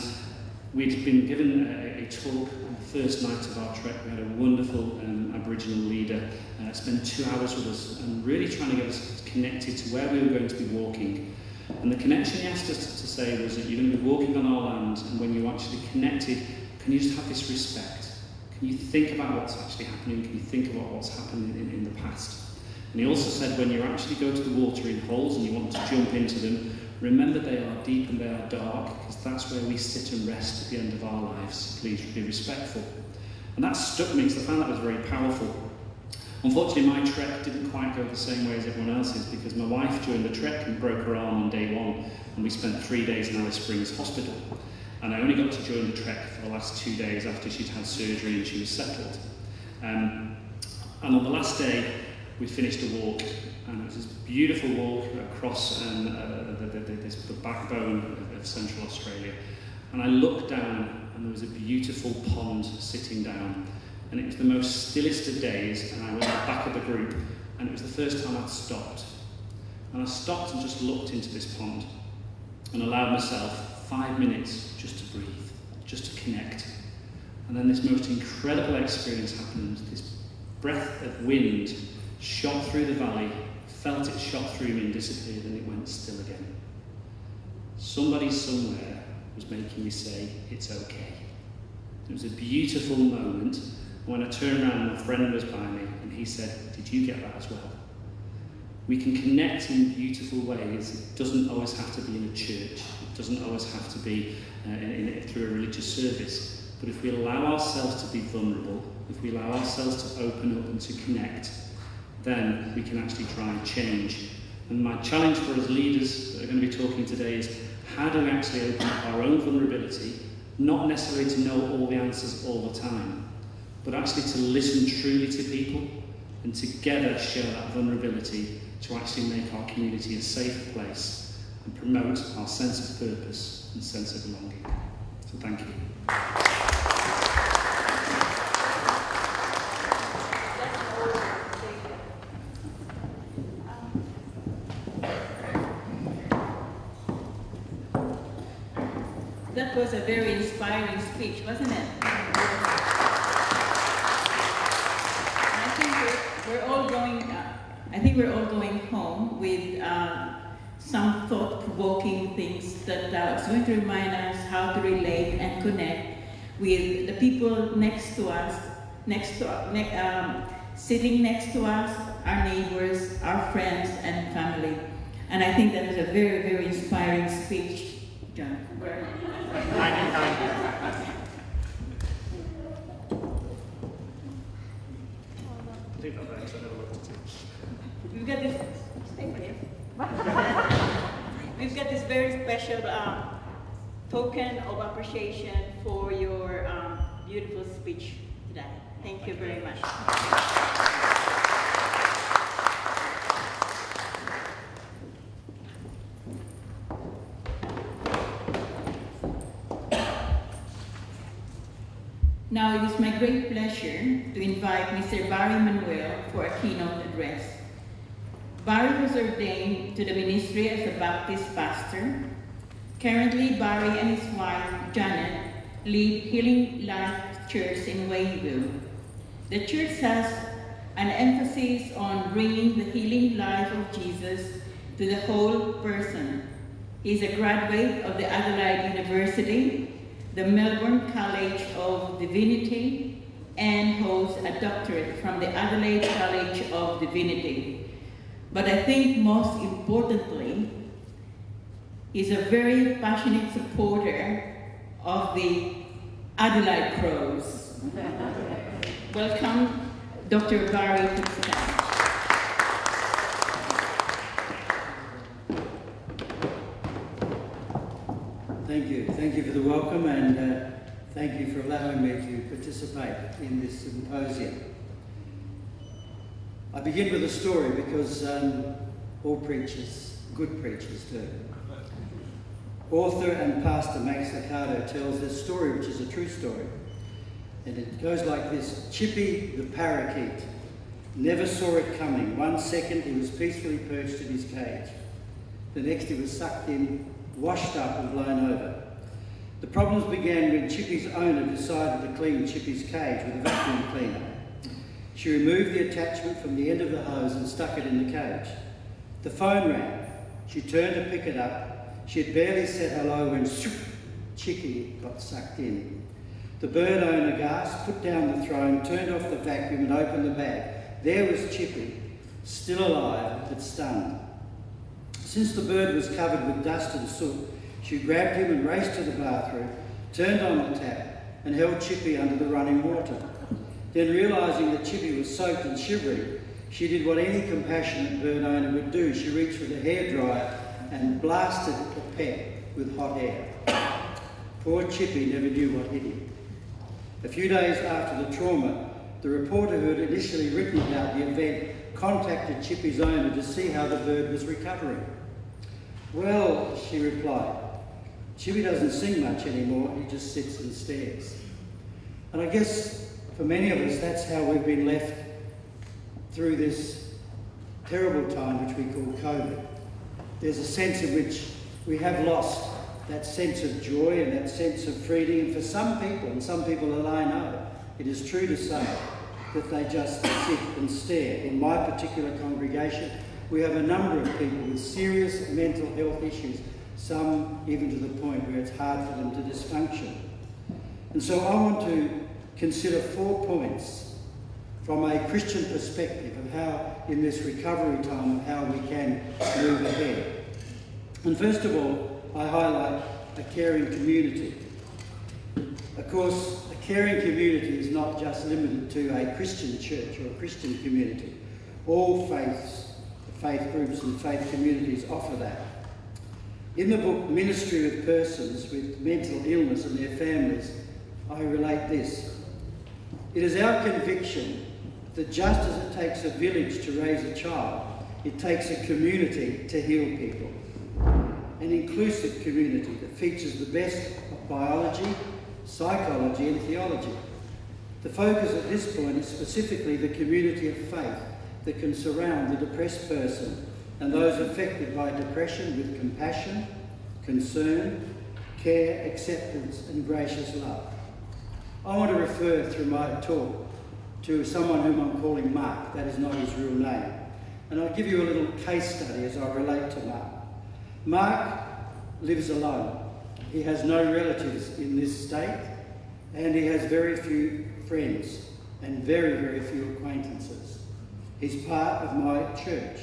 we'd been given a talk on the first night of our trek. We had a wonderful Aboriginal leader spend 2 hours with us and really trying to get us connected to where we were going to be walking. And the connection he asked us to say was that you're going to be walking on our land, and when you're actually connected, can you just have this respect? Can you think about what's actually happening? Can you think about what's happened in the past? And he also said when you actually go to the watering holes and you want to jump into them, remember they are deep and they are dark, because that's where we sit and rest at the end of our lives. Please be respectful. And that stuck me because I found that was very powerful. Unfortunately, my trek didn't quite go the same way as everyone else's, because my wife joined the trek and broke her arm on day 1, and we spent 3 days in Alice Springs Hospital. And I only got to join the trek for the last 2 days after she'd had surgery and she was settled. And on the last day, we finished a walk, and it was this beautiful walk across the backbone of Central Australia. And I looked down, and there was a beautiful pond sitting down. And it was the most stillest of days, and I went back of the group, and it was the first time I'd stopped. And I stopped and just looked into this pond and allowed myself 5 minutes just to breathe, just to connect. And then this most incredible experience happened. This breath of wind shot through the valley, felt it shot through me and disappeared, and it went still again. Somebody somewhere was making me say, it's okay. It was a beautiful moment. When I turned around, my friend was by me, and he said, did you get that as well? We can connect in beautiful ways. It doesn't always have to be in a church. It doesn't always have to be through a religious service. But if we allow ourselves to be vulnerable, if we allow ourselves to open up and to connect, then we can actually drive change. And my challenge for us leaders that are going to be talking today is, how do we actually open up our own vulnerability, not necessarily to know all the answers all the time, but actually to listen truly to people and together share that vulnerability to actually make our community a safer place and promote our sense of purpose and sense of belonging. So thank you. That was a very inspiring speech, wasn't it? I think we're all going home with some thought-provoking things that are going to remind us how to relate and connect with the people next to us, sitting next to us, our neighbors, our friends and family. And I think that was a very, very inspiring speech, John. We've got this. We've got this very special token of appreciation for your beautiful speech today. Thank you very much. Now it is my great pleasure to invite Mr. Barry Manuel for a keynote address. Barry was ordained to the ministry as a Baptist pastor. Currently, Barry and his wife, Janet, lead Healing Life Church in Wayville. The church has an emphasis on bringing the healing life of Jesus to the whole person. He is a graduate of the Adelaide University, the Melbourne College of Divinity, and holds a doctorate from the Adelaide College of Divinity. But I think most importantly, he's a very passionate supporter of the Adelaide Crows. Welcome, Dr. Barry Putzka. Thank you for the welcome, and thank you for allowing me to participate in this symposium. I begin with a story because all preachers, good preachers do. Author and pastor Max Lucado tells this story, which is a true story. And it goes like this. Chippy the parakeet never saw it coming. 1 second he was peacefully perched in his cage. The next he was sucked in, washed up and blown over. The problems began when Chippy's owner decided to clean Chippy's cage with a vacuum cleaner. She removed the attachment from the end of the hose and stuck it in the cage. The phone rang. She turned to pick it up. She had barely said hello when Chicky got sucked in. The bird owner gasped, put down the throne, turned off the vacuum and opened the bag. There was Chippy, still alive but stunned. Since the bird was covered with dust and soot, she grabbed him and raced to the bathroom, turned on the tap and held Chippy under the running water. Then, realising that Chippy was soaked and shivering, she did what any compassionate bird owner would do. She reached for the hairdryer and blasted the pet with hot air. Poor Chippy never knew what hit him. A few days after the trauma, the reporter who had initially written about the event contacted Chippy's owner to see how the bird was recovering. "Well," she replied, "Chippy doesn't sing much anymore, he just sits and stares." And I guess for many of us, that's how we've been left through this terrible time which we call COVID. There's a sense in which we have lost that sense of joy and that sense of freedom. And for some people, and some people that I know, it is true to say that they just sit and stare. In my particular congregation, we have a number of people with serious mental health issues, some even to the point where it's hard for them to dysfunction. And so I want to consider 4 points from a Christian perspective of how, in this recovery time, of how we can move ahead. And first of all, I highlight a caring community. Of course, a caring community is not just limited to a Christian church or a Christian community. All faiths, faith groups and faith communities offer that. In the book Ministry with Persons with Mental Illness and Their Families, I relate this. It is our conviction that just as it takes a village to raise a child, it takes a community to heal people. An inclusive community that features the best of biology, psychology and theology. The focus at this point is specifically the community of faith that can surround the depressed person and those affected by depression with compassion, concern, care, acceptance and gracious love. I want to refer through my talk to someone whom I'm calling Mark. That is not his real name. And I'll give you a little case study as I relate to Mark. Mark lives alone. He has no relatives in this state and he has very few friends and very, very few acquaintances. He's part of my church.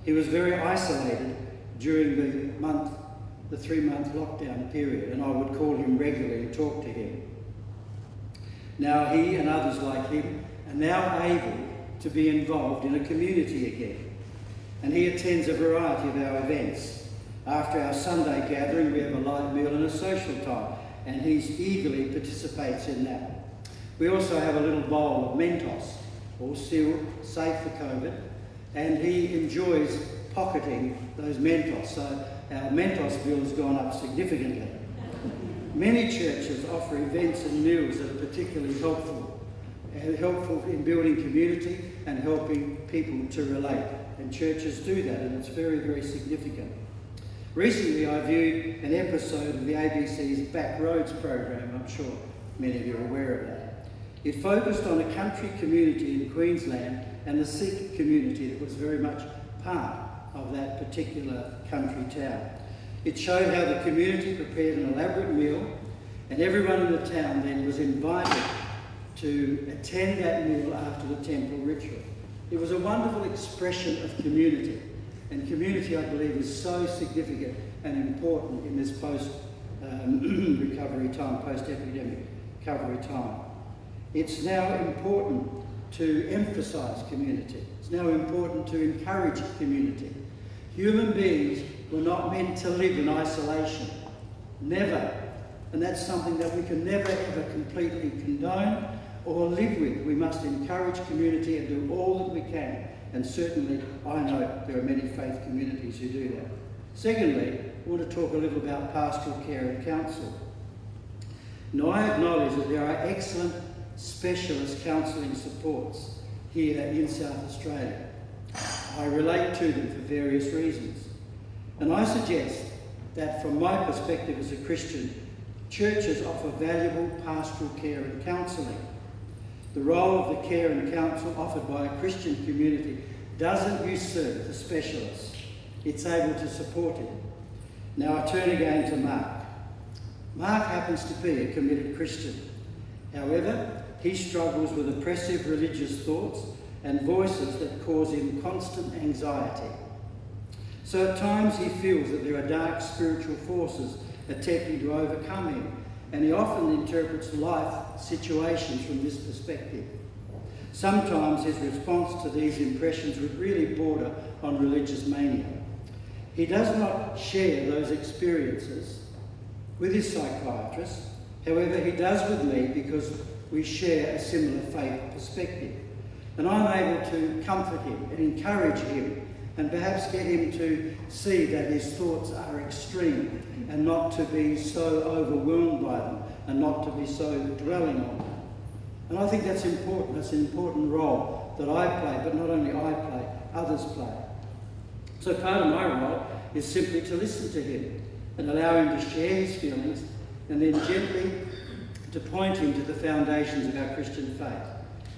He was very isolated during the 3-month lockdown period, and I would call him regularly and talk to him. Now he and others like him are now able to be involved in a community again, and he attends a variety of our events. After our Sunday gathering, we have a light meal and a social time, and he eagerly participates in that. We also have a little bowl of Mentos, all sealed, safe for COVID, and he enjoys pocketing those Mentos, so our Mentos bill has gone up significantly. Many churches offer events and meals that are particularly helpful in building community and helping people to relate, and churches do that, and it's very, very significant. Recently I viewed an episode of the ABC's Back Roads program. I'm sure many of you are aware of that. It focused on a country community in Queensland and the Sikh community that was very much part of that particular country town. It showed how the community prepared an elaborate meal, and everyone in the town then was invited to attend that meal after the temple ritual. It was a wonderful expression of community. And community, I believe, is so significant and important in this post-recovery time, post-epidemic recovery time. It's now important to emphasise community. It's now important to encourage community. Human beings were not meant to live in isolation. Never. And that's something that we can never, ever completely condone or live with. We must encourage community and do all that we can. And certainly, I know there are many faith communities who do that. Secondly, I want to talk a little about pastoral care and counsel. Now, I acknowledge that there are excellent specialist counselling supports here in South Australia. I relate to them for various reasons. And I suggest that from my perspective as a Christian, churches offer valuable pastoral care and counselling. The role of the care and counsel offered by a Christian community doesn't usurp the specialists. It's able to support it. Now I turn again to Mark. Mark happens to be a committed Christian. However, he struggles with oppressive religious thoughts and voices that cause him constant anxiety. So at times he feels that there are dark spiritual forces attempting to overcome him, and he often interprets life situations from this perspective. Sometimes his response to these impressions would really border on religious mania. He does not share those experiences with his psychiatrist. However, he does with me because we share a similar faith perspective. And I'm able to comfort him and encourage him and perhaps get him to see that his thoughts are extreme and not to be so overwhelmed by them and not to be so dwelling on them. And I think that's important. That's an important role that I play, but not only I play, others play. So part of my role is simply to listen to him and allow him to share his feelings and then gently to point him to the foundations of our Christian faith.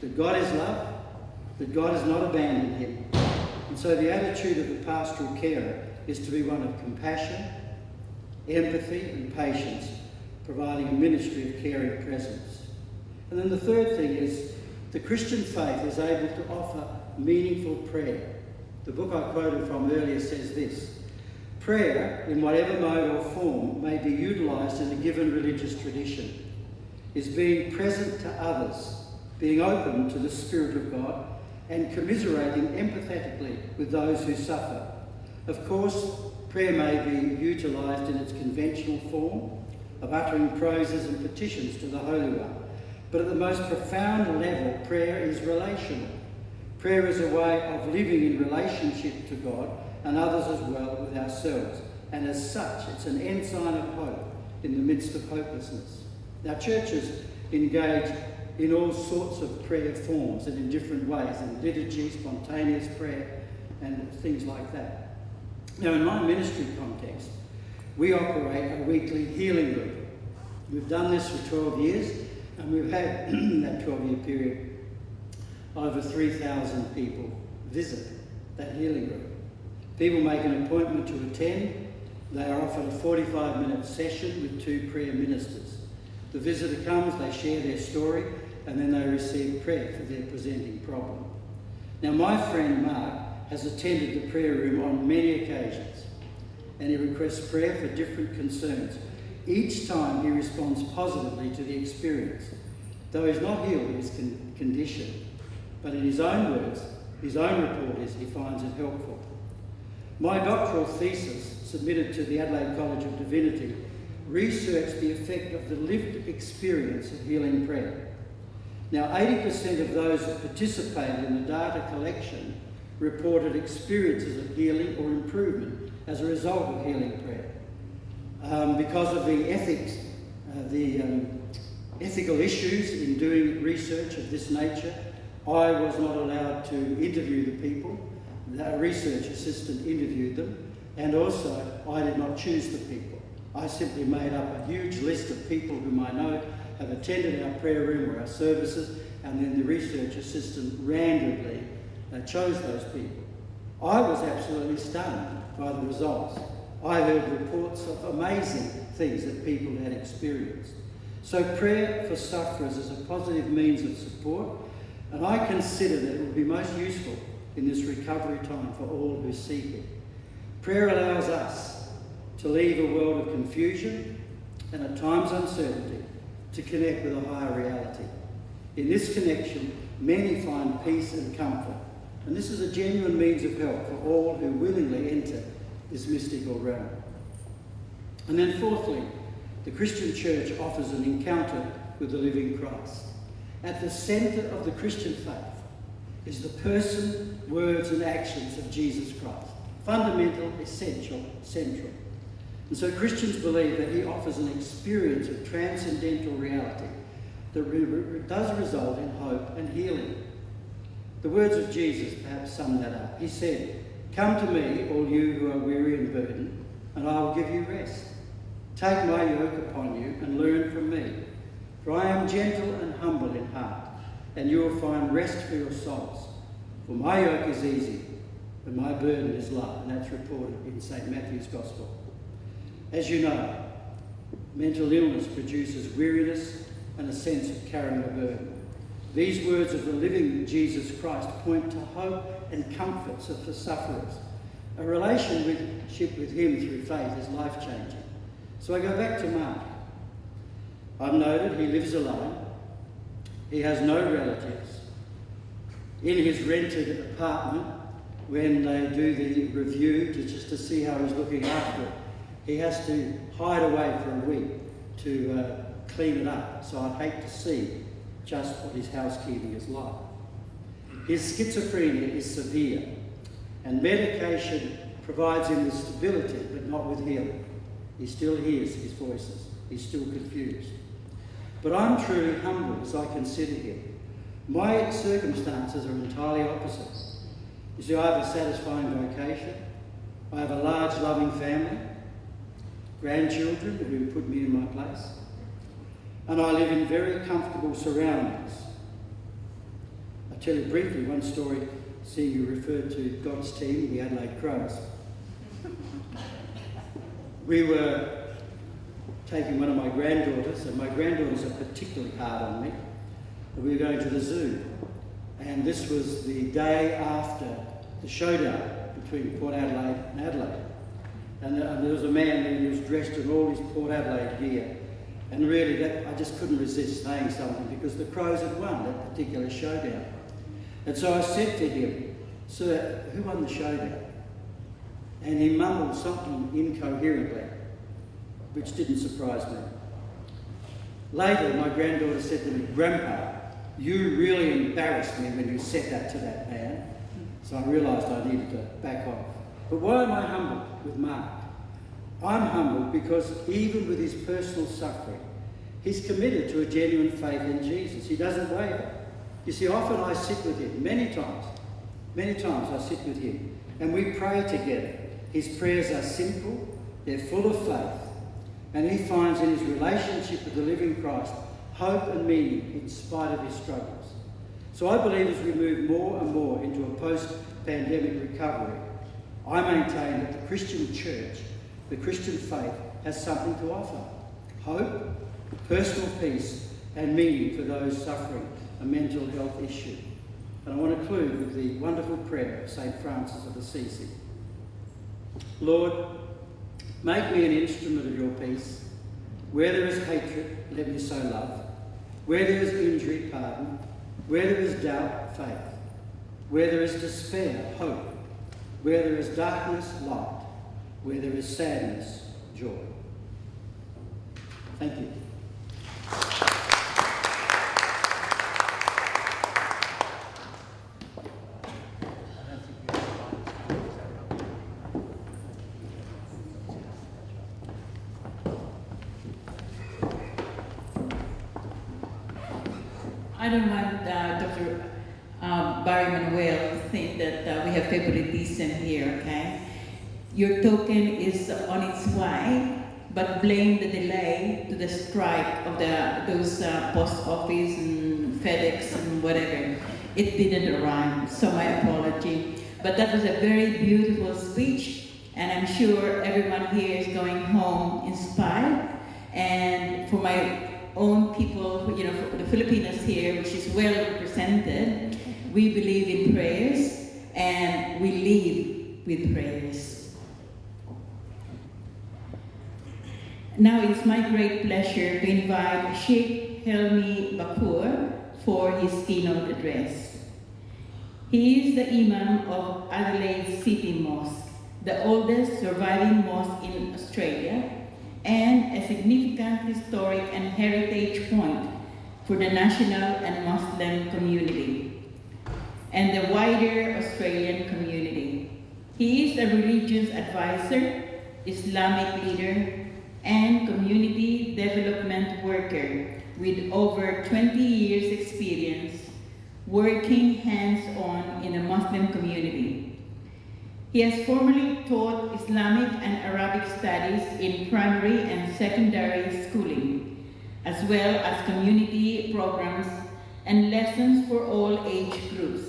That God is love, that God has not abandoned him. And so the attitude of the pastoral carer is to be one of compassion, empathy and patience, providing a ministry of caring presence. And then the third thing is the Christian faith is able to offer meaningful prayer. The book I quoted from earlier says this: prayer, in whatever mode or form, may be utilised in a given religious tradition, is being present to others, being open to the Spirit of God, and commiserating empathetically with those who suffer. Of course, prayer may be utilised in its conventional form of uttering praises and petitions to the Holy One. But at the most profound level, prayer is relational. Prayer is a way of living in relationship to God and others as well with ourselves. And as such, it's an ensign of hope in the midst of hopelessness. Now, churches engage in all sorts of prayer forms and in different ways, in liturgy, spontaneous prayer, and things like that. Now, in my ministry context, we operate a weekly healing group. We've done this for 12 years, and we've had, in that 12-year period, over 3,000 people visit that healing group. People make an appointment to attend. They are offered a 45-minute session with 2 prayer ministers. The visitor comes, they share their story, and then they receive prayer for their presenting problem. Now, my friend Mark has attended the prayer room on many occasions, and he requests prayer for different concerns. Each time he responds positively to the experience, though he's not healed of his condition, but in his own words, his own report is he finds it helpful. My doctoral thesis, submitted to the Adelaide College of Divinity, researched the effect of the lived experience of healing prayer. Now, 80% of those that participated in the data collection reported experiences of healing or improvement as a result of healing prayer. Because of the ethics, ethical issues in doing research of this nature, I was not allowed to interview the people. A research assistant interviewed them, and also I did not choose the people. I simply made up a huge list of people whom I know have attended our prayer room or our services, and then the research assistant randomly chose those people. I was absolutely stunned by the results. I heard reports of amazing things that people had experienced. So prayer for sufferers is a positive means of support, and I consider that it will be most useful in this recovery time for all who seek it. Prayer allows us to leave a world of confusion and at times uncertainty to connect with a higher reality. In this connection, many find peace and comfort, and this is a genuine means of help for all who willingly enter this mystical realm. And then fourthly, the Christian church offers an encounter with the living Christ. At the centre of the Christian faith is the person, words and actions of Jesus Christ. Fundamental, essential, central. And so Christians believe that he offers an experience of transcendental reality that does result in hope and healing. The words of Jesus perhaps sum that up. He said, "Come to me, all you who are weary and burdened, and I will give you rest. Take my yoke upon you and learn from me, for I am gentle and humble in heart, and you will find rest for your souls. For my yoke is easy, and my burden is light." And that's reported in St. Matthew's Gospel. As you know, mental illness produces weariness and a sense of carrying a burden. These words of the living Jesus Christ point to hope and comforts for sufferers. A relationship with him through faith is life-changing. So I go back to Mark. I've noted he lives alone. He has no relatives. In his rented apartment, when they do the review just to see how he's looking after it, he has to hide away for a week to clean it up. So I'd hate to see just what his housekeeping is like. His schizophrenia is severe, and medication provides him with stability, but not with healing. He still hears his voices. He's still confused. But I'm truly humble as I consider him. My circumstances are entirely opposite. You see, I have a satisfying vocation. I have a large, loving family, grandchildren who put me in my place, and I live in very comfortable surroundings. I'll tell you briefly one story, seeing you referred to God's team, the Adelaide Crows. We were taking one of my granddaughters, and my granddaughters are particularly hard on me. We were going to the zoo, and this was the day after the showdown between Port Adelaide and Adelaide. And there was a man there who was dressed in all his Port Adelaide gear. And really, I just couldn't resist saying something because the Crows had won that particular showdown. And so I said to him, "Sir, who won the showdown?" And he mumbled something incoherently, which didn't surprise me. Later, my granddaughter said to me, "Grandpa, you really embarrassed me when you said that to that man." So I realised I needed to back off. But why am I humble with Mark? I'm humbled because even with his personal suffering, he's committed to a genuine faith in Jesus. He doesn't waver. You see, often I sit with him, many times I sit with him, and we pray together. His prayers are simple, they're full of faith, and he finds in his relationship with the living Christ hope and meaning in spite of his struggles. So I believe as we move more and more into a post-pandemic recovery, I maintain that the Christian church, the Christian faith, has something to offer. Hope, personal peace, and meaning for those suffering a mental health issue. And I want to conclude with the wonderful prayer of St. Francis of Assisi. Lord, make me an instrument of your peace. Where there is hatred, let me sow love. Where there is injury, pardon. Where there is doubt, faith. Where there is despair, hope. Where there is darkness, light. Where there is sadness, joy. Thank you. I don't want Dr. Barry Manuel to think that we have favoritism here, okay? Your token is on its way, but blame the delay to the strike of those post office and FedEx and whatever. It didn't arrive, so my apology. But that was a very beautiful speech, and I'm sure everyone here is going home inspired. And for my own people, you know, for the Filipinos here, which is well represented, we believe in prayers and we live with prayers. Now it's my great pleasure to invite Sheikh Helmy Bakur for his keynote address. He is the Imam of Adelaide City Mosque, the oldest surviving mosque in Australia, and a significant historic and heritage point for the national and Muslim community and the wider Australian community. He is a religious advisor, Islamic leader, and community development worker with over 20 years experience working hands-on in the Muslim community. He has formerly taught Islamic and Arabic studies in primary and secondary schooling, as well as community programs and lessons for all age groups.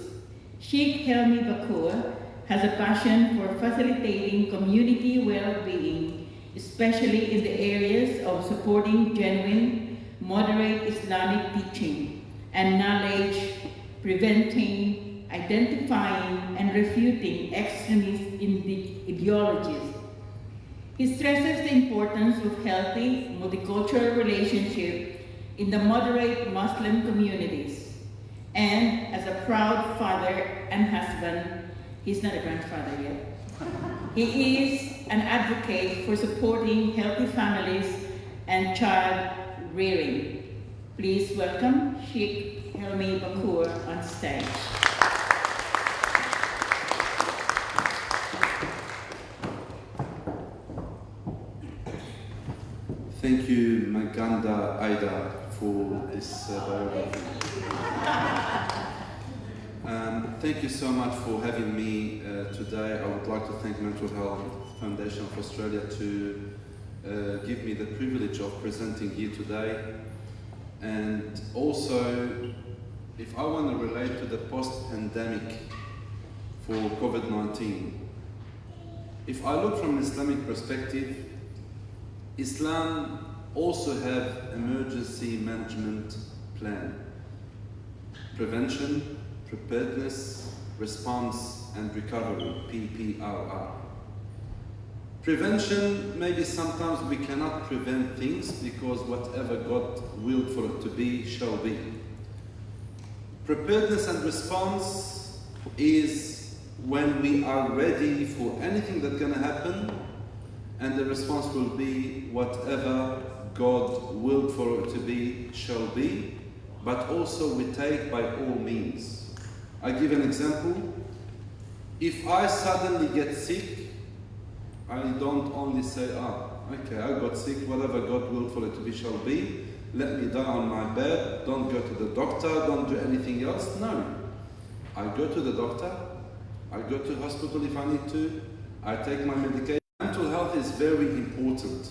Sheikh Helmy Bakur has a passion for facilitating community well-being, especially in the areas of supporting genuine, moderate Islamic teaching and knowledge, preventing, identifying, and refuting extremist ideologies. He stresses the importance of healthy, multicultural relationships in the moderate Muslim communities. And as a proud father and husband, he's not a grandfather yet, he is an advocate for supporting healthy families and child rearing. Please welcome Sheikh Helmy Bakur on stage. Thank you, Maganda Aida, for this biography. Thank you so much for having me today. I would like to thank Mental Health Foundation of Australia to give me the privilege of presenting here today. And also, if I want to relate to the post-pandemic for COVID-19, if I look from an Islamic perspective, Islam also have emergency management plan. Prevention, preparedness, response and recovery, PPRR. Prevention, maybe sometimes we cannot prevent things because whatever God willed for it to be, shall be. Preparedness and response is when we are ready for anything that's going to happen, and the response will be whatever God willed for it to be, shall be, but also we take by all means. I give an example. If I suddenly get sick, I don't only say, okay, I got sick, whatever God willed for it to be shall be, let me die on my bed, don't go to the doctor, don't do anything else. No. I go to the doctor, I go to hospital if I need to, I take my medication. Mental health is very important.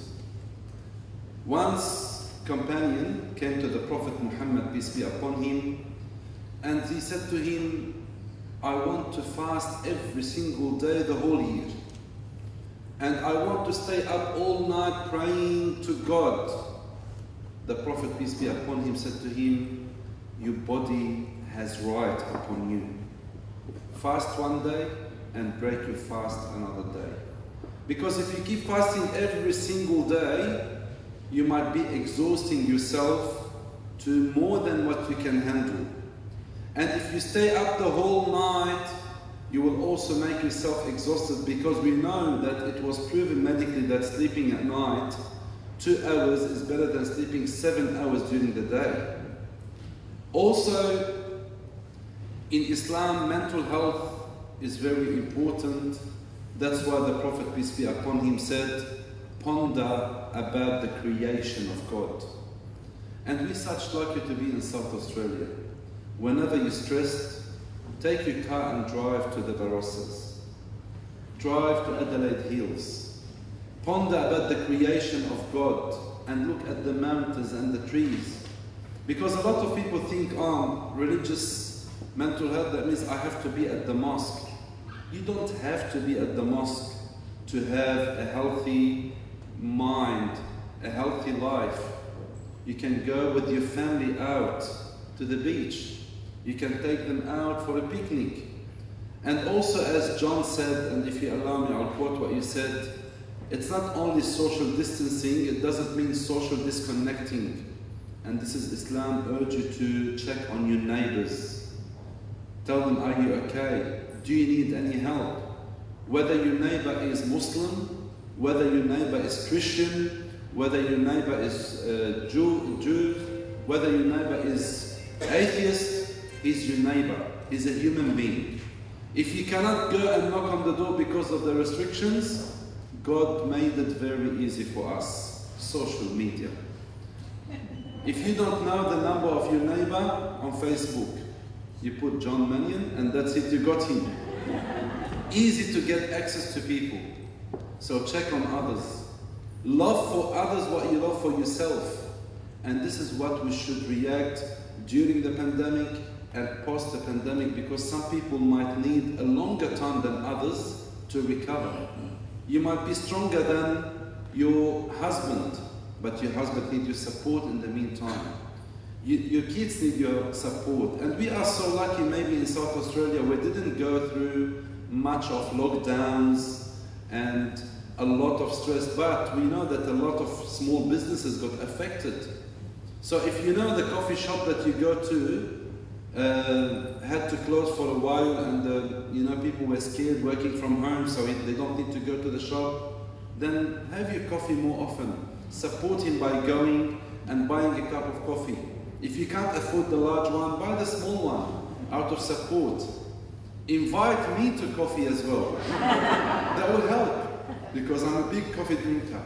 Once companion came to the Prophet Muhammad, peace be upon him, and he said to him, I want to fast every single day the whole year. And I want to stay up all night praying to God. The Prophet, peace be upon him, said to him, your body has right upon you. Fast one day and break your fast another day. Because if you keep fasting every single day, you might be exhausting yourself to more than what you can handle. And if you stay up the whole night, you will also make yourself exhausted, because we know that it was proven medically that sleeping at night 2 hours is better than sleeping 7 hours during the day. Also, in Islam, mental health is very important. That's why the Prophet, peace be upon him, said, ponder about the creation of God. And we're such lucky to be in South Australia. Whenever you're stressed, take your car and drive to the Barossas. Drive to Adelaide Hills. Ponder about the creation of God and look at the mountains and the trees. Because a lot of people think, religious mental health, that means I have to be at the mosque. You don't have to be at the mosque to have a healthy mind, a healthy life. You can go with your family out to the beach. You can take them out for a picnic. And also, as John said, and if you allow me, I'll quote what you said, it's not only social distancing, it doesn't mean social disconnecting. And this is Islam urge you to check on your neighbors. Tell them, are you okay? Do you need any help? Whether your neighbor is Muslim, whether your neighbor is Christian, whether your neighbor is Jew, whether your neighbor is atheist, he's your neighbor. He's a human being. If you cannot go and knock on the door because of the restrictions, God made it very easy for us, social media. If you don't know the number of your neighbor on Facebook, you put John Mannion and that's it, you got him. Easy to get access to people. So check on others. Love for others what you love for yourself. And this is what we should react during the pandemic and post the pandemic, because some people might need a longer time than others to recover. You might be stronger than your husband, but your husband needs your support in the meantime. Your kids need your support. And we are so lucky maybe in South Australia we didn't go through much of lockdowns and a lot of stress, but we know that a lot of small businesses got affected. So if you know the coffee shop that you go to had to close for a while and people were scared working from home so they don't need to go to the shop, then have your coffee more often. Support him by going and buying a cup of coffee. If you can't afford the large one, buy the small one out of support. Invite me to coffee as well. That will help because I'm a big coffee drinker.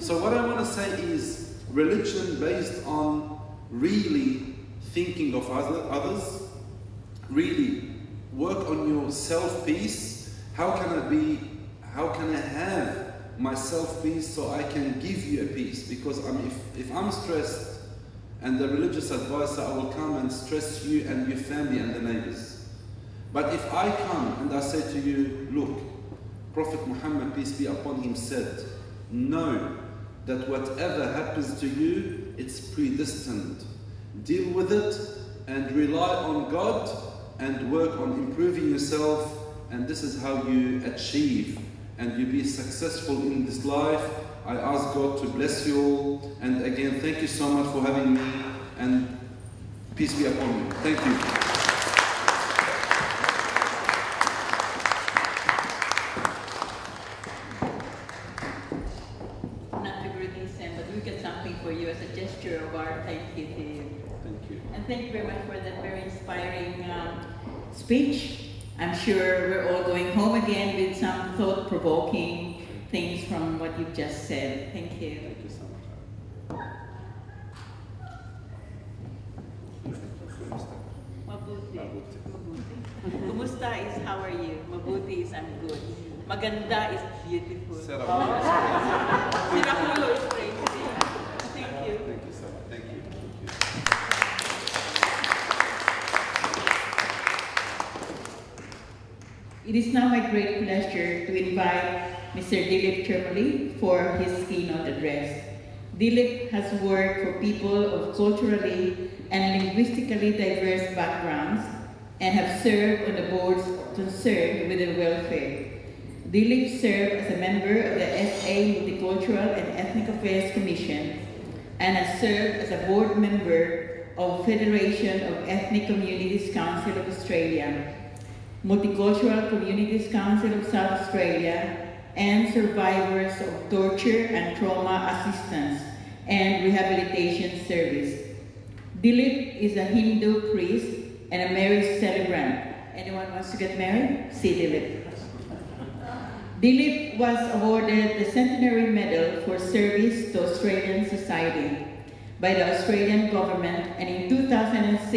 So what I want to say is religion based on really thinking of others, really work on your self-peace. How can I have my self-peace so I can give you a peace? Because if I'm stressed and the religious advisor, I will come and stress you and your family and the neighbors. But if I come and I say to you, look, Prophet Muhammad, peace be upon him, said, know that whatever happens to you, it's predestined. Deal with it and rely on God and work on improving yourself, and this is how you achieve and you be successful in this life. I ask God to bless you all, and again, thank you so much for having me, and peace be upon you. Thank you. Not to release him, but we got something for you as a gesture of our thank you to you. Thank you. And thank you very much for that very inspiring speech. I'm sure we're all going home again with some thought-provoking things from what you've just said. Thank you. Thank you so much. Mabuti. Kumusta is how are you? Mabuti is I'm good. Maganda is beautiful. Sirakulo is crazy. Thank you. Thank you so much. Thank you. It is now my great pleasure to invite Mr. Dilip Chermali for his keynote address. Dilip has worked for people of culturally and linguistically diverse backgrounds and have served on the boards concerned with their welfare. Dilip served as a member of the SA Multicultural and Ethnic Affairs Commission and has served as a board member of Federation of Ethnic Communities Council of Australia, Multicultural Communities Council of South Australia, and Survivors of Torture and Trauma Assistance and Rehabilitation Service. Dilip is a Hindu priest and a marriage celebrant. Anyone wants to get married? See Dilip. Dilip was awarded the Centenary Medal for Service to Australian Society by the Australian government, and in 2006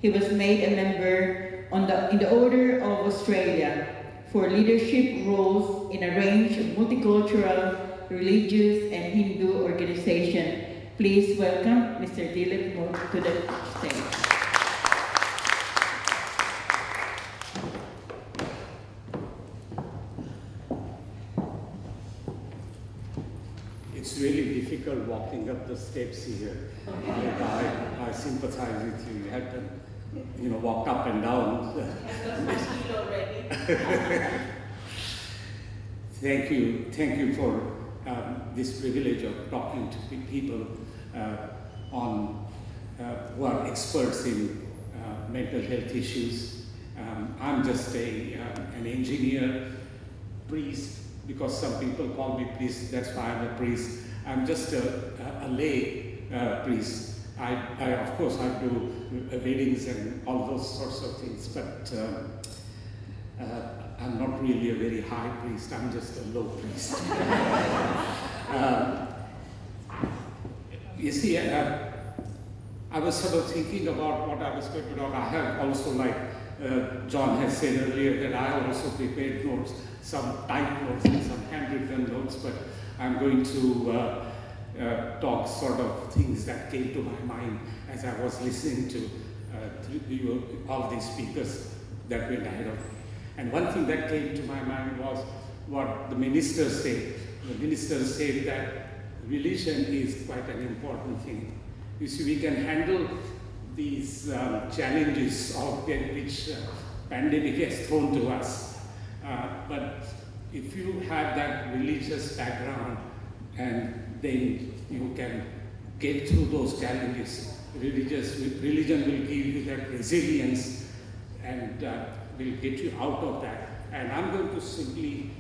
he was made a member in the Order of Australia for leadership roles in a range of multicultural, religious, and Hindu organizations. Please welcome Mr. Dilip to the stage. It's really difficult walking up the steps here. I sympathize with you. You have to, walk up and down. Thank you for this privilege of talking to people who are experts in mental health issues. I'm just an engineer, priest, because some people call me priest, that's why I'm a priest. I'm just a lay priest. I of course, I do weddings and all those sorts of things, but I'm not really a very high priest, I'm just a low priest. You see, I was sort of thinking about what I was going to talk. I have also, like John has said earlier, that I also prepared notes, some typed notes and some handwritten notes, but I'm going to talk sort of things that came to my mind as I was listening to all these speakers that went ahead of me. And one thing that came to my mind was what the minister said. The minister said that religion is quite an important thing. You see, we can handle these challenges of which pandemic has thrown to us. But if you have that religious background, and then you can get through those challenges, religion will give you that resilience and will get you out of that. And I'm going to simply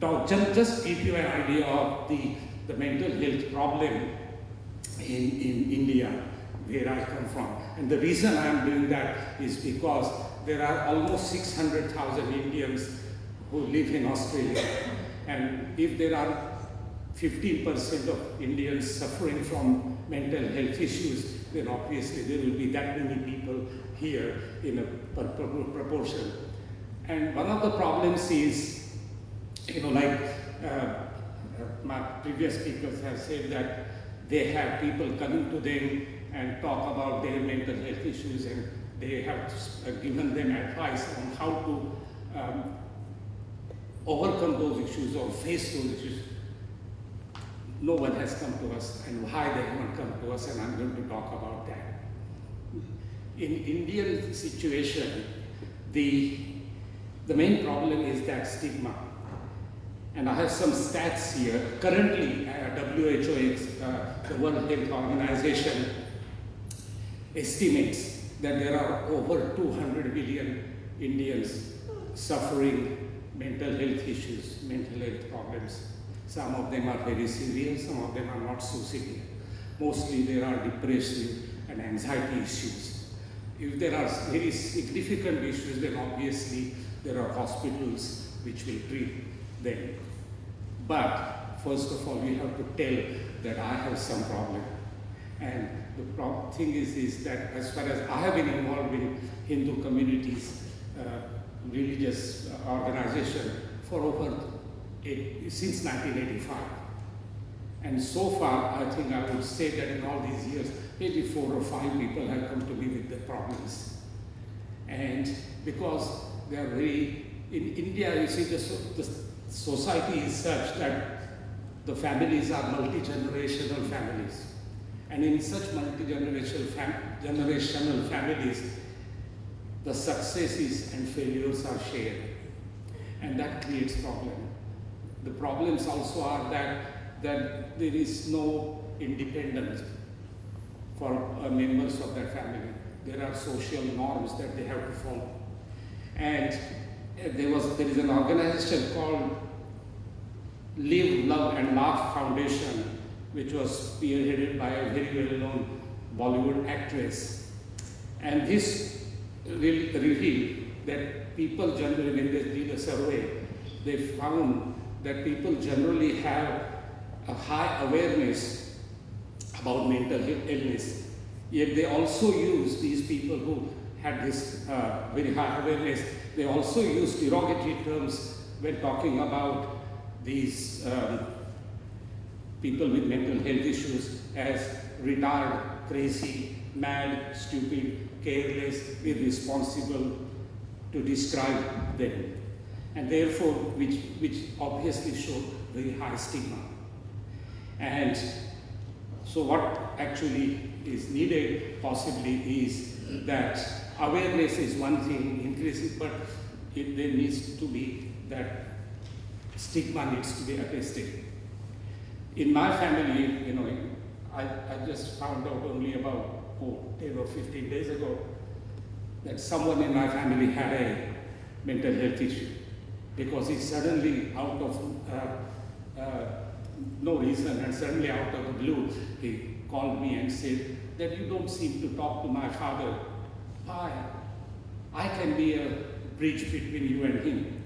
talk, just give you an idea of the mental health problem in India, where I come from. And the reason I'm doing that is because there are almost 600,000 Indians who live in Australia. And if there are 15% of Indians suffering from mental health issues, then obviously there will be that many people here in a proportion. And one of the problems is, like my previous speakers have said, that they have people coming to them and talk about their mental health issues, and they have given them advice on how to overcome those issues or face those issues. No one has come to us, and why they haven't come to us, and I'm going to talk about that. In Indian situation, the main problem is that stigma. And I have some stats here. Currently, WHO, the World Health Organization, estimates that there are over 200 million Indians suffering mental health issues, mental health problems. Some of them are very severe, some of them are not so severe. Mostly there are depression and anxiety issues. If there are very significant issues, then obviously there are hospitals which will treat them. But first of all, we have to tell that I have some problem. And the thing is that as far as I have been involved in Hindu communities, religious organization for since 1985. And so far, I think I would say that in all these years, maybe 4 or 5 people have come to me with their problems. And because they are in India, you see, the society is such that the families are multi-generational families. And in such multi-generational families, the successes and failures are shared. And that creates problem. The problems also are that there is no independence for members of that family. There are social norms that they have to follow. And there is an organization called Live, Love and Laugh Foundation, which was spearheaded by a very well-known Bollywood actress. And this revealed that people generally, when they did a survey, they found that people generally have a high awareness about mental illness. Yet they also use, these people who had this very high awareness, they also use derogatory terms when talking about these people with mental health issues as retarded, crazy, mad, stupid, careless, irresponsible, to describe them. And therefore, which obviously show very high stigma. And so what actually is needed possibly is that awareness is one thing, increasing, but there needs to be that stigma needs to be arrested. In my family, I just found out only about 10 or 15 days ago that someone in my family had a mental health issue, because he suddenly, out of no reason and suddenly out of the blue, he called me and said that you don't seem to talk to my father. I can be a bridge between you and him.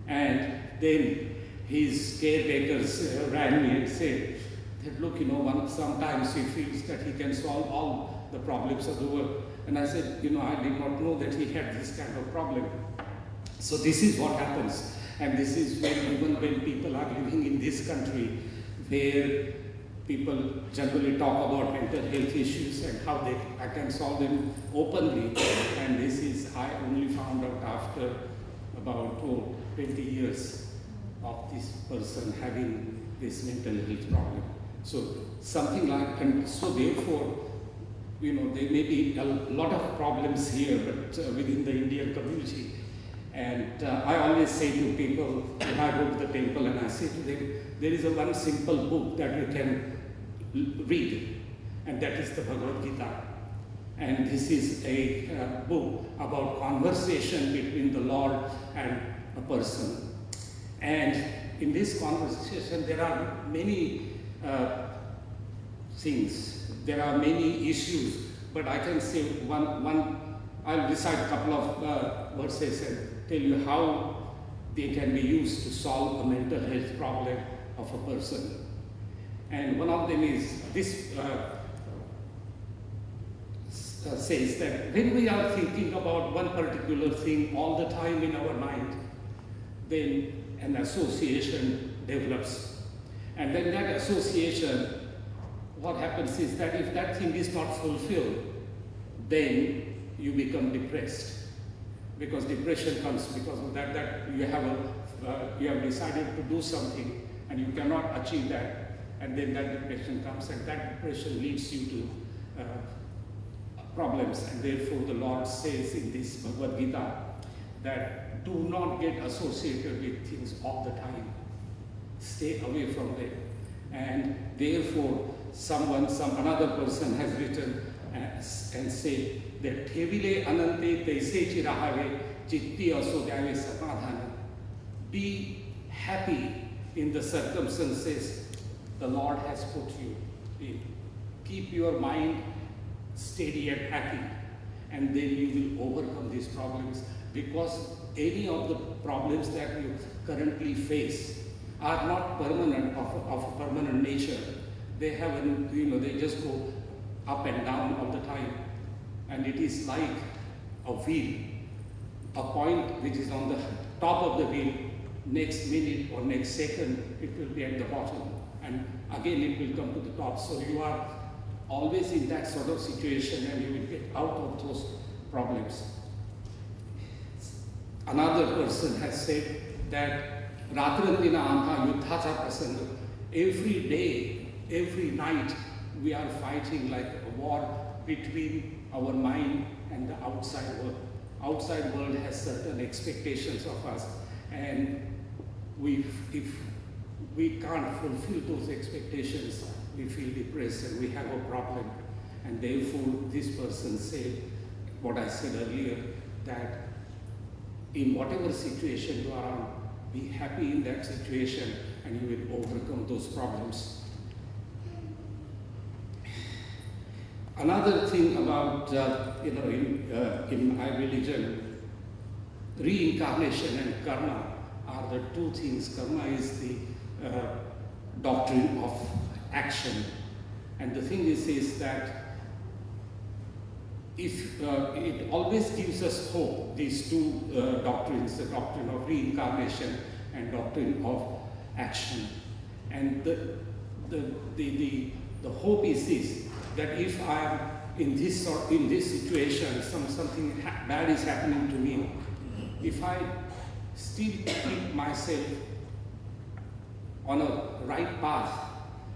And then his caretakers ran me and said that, look, sometimes he feels that he can solve all the problems of the world. And I said, I did not know that he had this kind of problem. So this is what happens. And this is even when people are living in this country, where people generally talk about mental health issues and how I can solve them openly. And this is, I only found out after about 20 years of this person having this mental health problem. So something like, and so therefore, there may be a lot of problems here, but within the Indian community. And I always say to people, when I go to the temple and I say to them, there is one simple book that you can read, and that is the Bhagavad-Gita. And this is a book about conversation between the Lord and a person. And in this conversation, there are many things, there are many issues, but I can say I'll recite a couple of verses and tell you how they can be used to solve a mental health problem of a person. And one of them is this says that when we are thinking about one particular thing all the time in our mind, then an association develops. And then that association, what happens is that if that thing is not fulfilled, then you become depressed. Because depression comes because of that you have decided to do something and you cannot achieve that, and then that depression comes, and that depression leads you to problems. And therefore the Lord says in this Bhagavad-Gita that do not get associated with things all the time. Stay away from them. And therefore another person has written and said that Thevile anante taise chirahave chitti asodave samadhana. Be happy in the circumstances the Lord has put you in. Keep your mind steady and happy, and then you will overcome these problems, because any of the problems that you currently face are not permanent, of a permanent nature. They have, they just go up and down all the time. And it is like a wheel, a point which is on the top of the wheel, next minute or next second, it will be at the bottom. And again, it will come to the top. So you are always in that sort of situation, and you will get out of those problems. Another person has said that Ratrandina Amha Yuddhacha Prasanga. Every day, every night, we are fighting like a war between our mind and the outside world. Outside world has certain expectations of us, and if we can't fulfill those expectations, we feel depressed and we have a problem. And therefore, this person said what I said earlier, that in whatever situation you are in, be happy in that situation, and you will overcome those problems. Another thing about, in my religion, reincarnation and karma are the two things. Karma is the doctrine of action. And the thing is that if it always gives us hope, these two doctrines, the doctrine of reincarnation and doctrine of action. And the hope is this, that if I am in this situation, something bad is happening to me, if I still keep myself on a right path,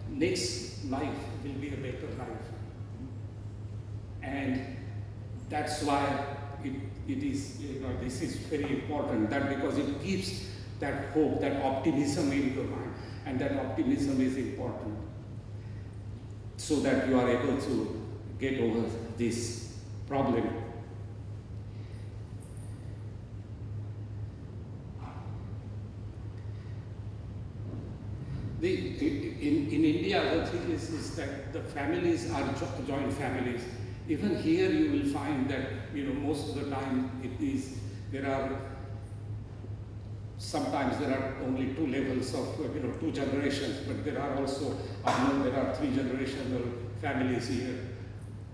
next life will be a better life. And that's why it is, this is very important, that because it gives that hope, that optimism in your mind, and that optimism is important, so that you are able to get over this problem. In India, the thing is that the families are joint families. Even here you will find that, most of the time sometimes there are only two levels of, two generations, but there are also, there are three generational families here,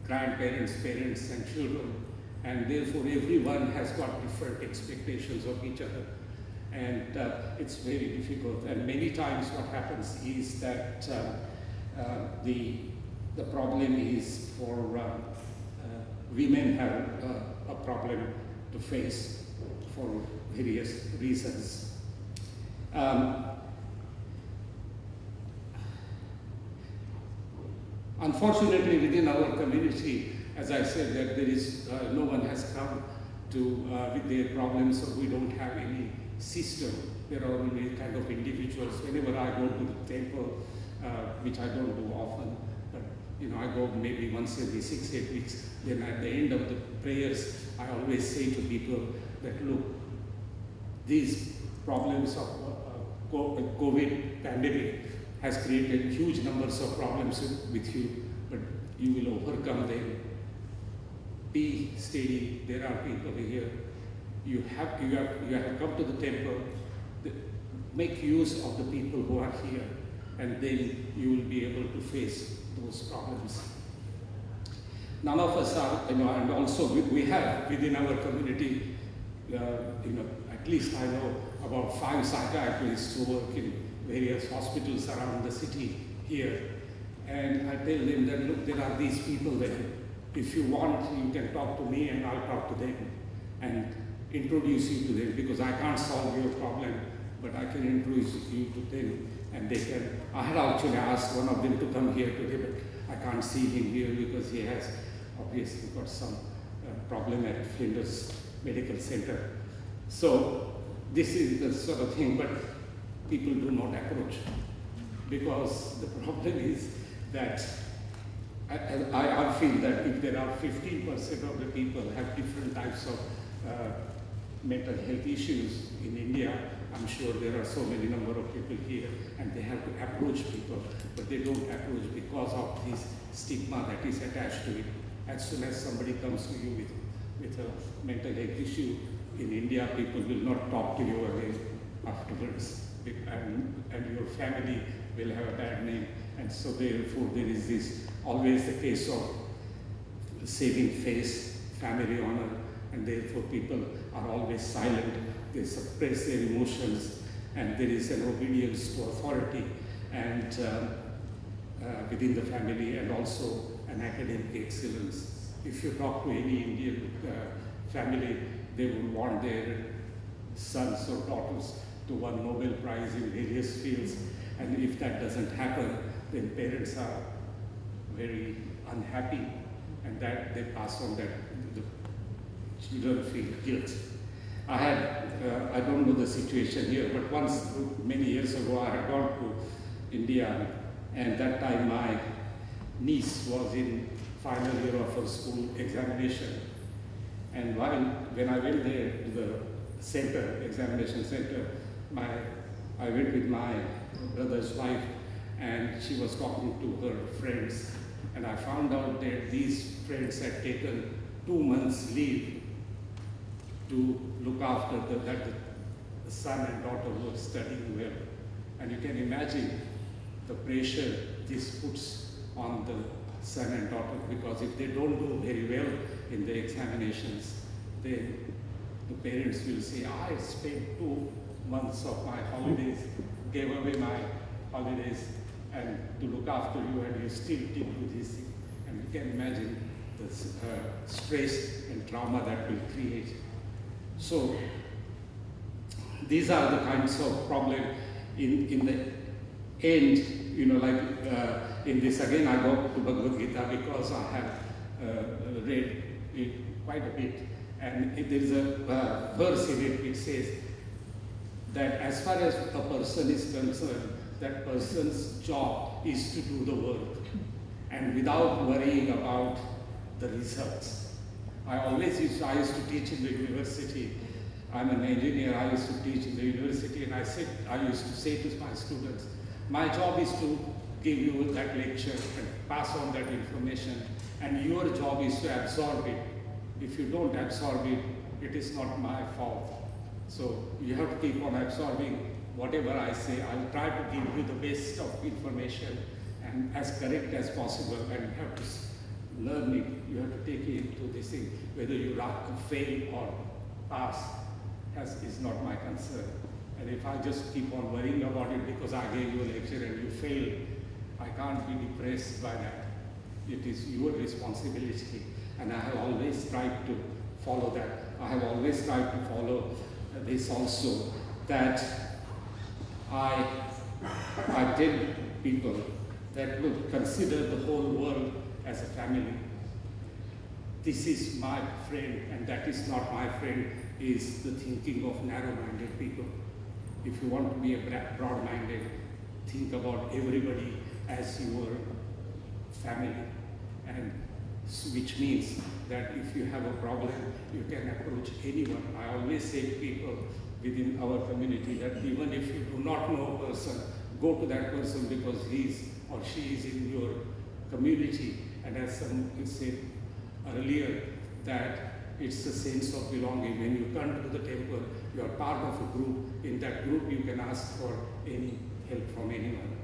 grandparents, parents, and children. And therefore everyone has got different expectations of each other. And it's very difficult. And many times what happens is that the problem is for women have a problem to face for various reasons. Unfortunately, within our community, as I said, that there is no one has come to with their problems, so we don't have any system. There are only kind of individuals. Whenever I go to the temple, which I don't do often, but I go maybe once every 6-8 weeks. Then at the end of the prayers, I always say to people that look, these problems of COVID pandemic has created huge numbers of problems with you, but you will overcome them. Be steady. There are people here. You have come to the temple. Make use of the people who are here, and then you will be able to face those problems. None of us are, and also we have within our community, at least I know about 5 psychiatrists who work in various hospitals around the city here. And I tell them that, look, there are these people there. If you want, you can talk to me and I'll talk to them and introduce you to them, because I can't solve your problem, but I can introduce you to them and they can. I had actually asked one of them to come here today, but I can't see him here because he has obviously got some problem at Flinders Medical Center. So this is the sort of thing, but people do not approach, because the problem is that I feel that if there are 15% of the people have different types of mental health issues in India, I'm sure there are so many number of people here, and they have to approach people, but they don't approach because of this stigma that is attached to it. As soon as somebody comes to you with a mental health issue, in India, people will not talk to you again afterwards, and your family will have a bad name. And so therefore there is this always the case of saving face, family honor, and therefore people are always silent. They suppress their emotions, and there is an obedience to authority and within the family, and also an academic excellence. If you talk to any Indian family, they would want their sons or daughters to win Nobel Prize in various fields, and if that doesn't happen, then parents are very unhappy, and that they pass on that the children feel guilt. I don't know the situation here, but once, many years ago, I had gone to India, and that time my niece was in final year of her school examination. And when I went there to the center, examination center, I went with my brother's wife, and she was talking to her friends, and I found out that these friends had taken 2 months leave to look after that the son and daughter were studying well. And you can imagine the pressure this puts on the son and daughter, because if they don't do very well in the examinations, then the parents will say, I spent 2 months of my holidays, gave away my holidays, and to look after you, and you still didn't do this thing. And you can imagine the stress and trauma that will create. So these are the kinds of problems in the end, in this again I go to Bhagavad-Gita because I have read it quite a bit, and there is a verse in it which says that as far as a person is concerned, that person's job is to do the work, and without worrying about the results. I used to teach in the university. I'm an engineer, I used to teach in the university, and I used to say to my students, my job is to give you that lecture and pass on that information, and your job is to absorb it. If you don't absorb it, it is not my fault. So you have to keep on absorbing whatever I say. I'll try to give you the best of information and as correct as possible, and you have to learn it. You have to take it into this thing. Whether you fail or pass is not my concern. And if I just keep on worrying about it because I gave you a lecture and you failed, I can't be depressed by that. It is your responsibility. And I have always tried to follow that. I have always tried to follow this also, that I tell people that will consider the whole world as a family. This is my friend and that is not my friend is the thinking of narrow-minded people. If you want to be a broad-minded, think about everybody as your family, and which means that if you have a problem, you can approach anyone. I always say to people within our community that even if you do not know a person, go to that person because he or she is in your community. And as someone said earlier, that it's a sense of belonging. When you come to the temple, you are part of a group. In that group, you can ask for any help from anyone.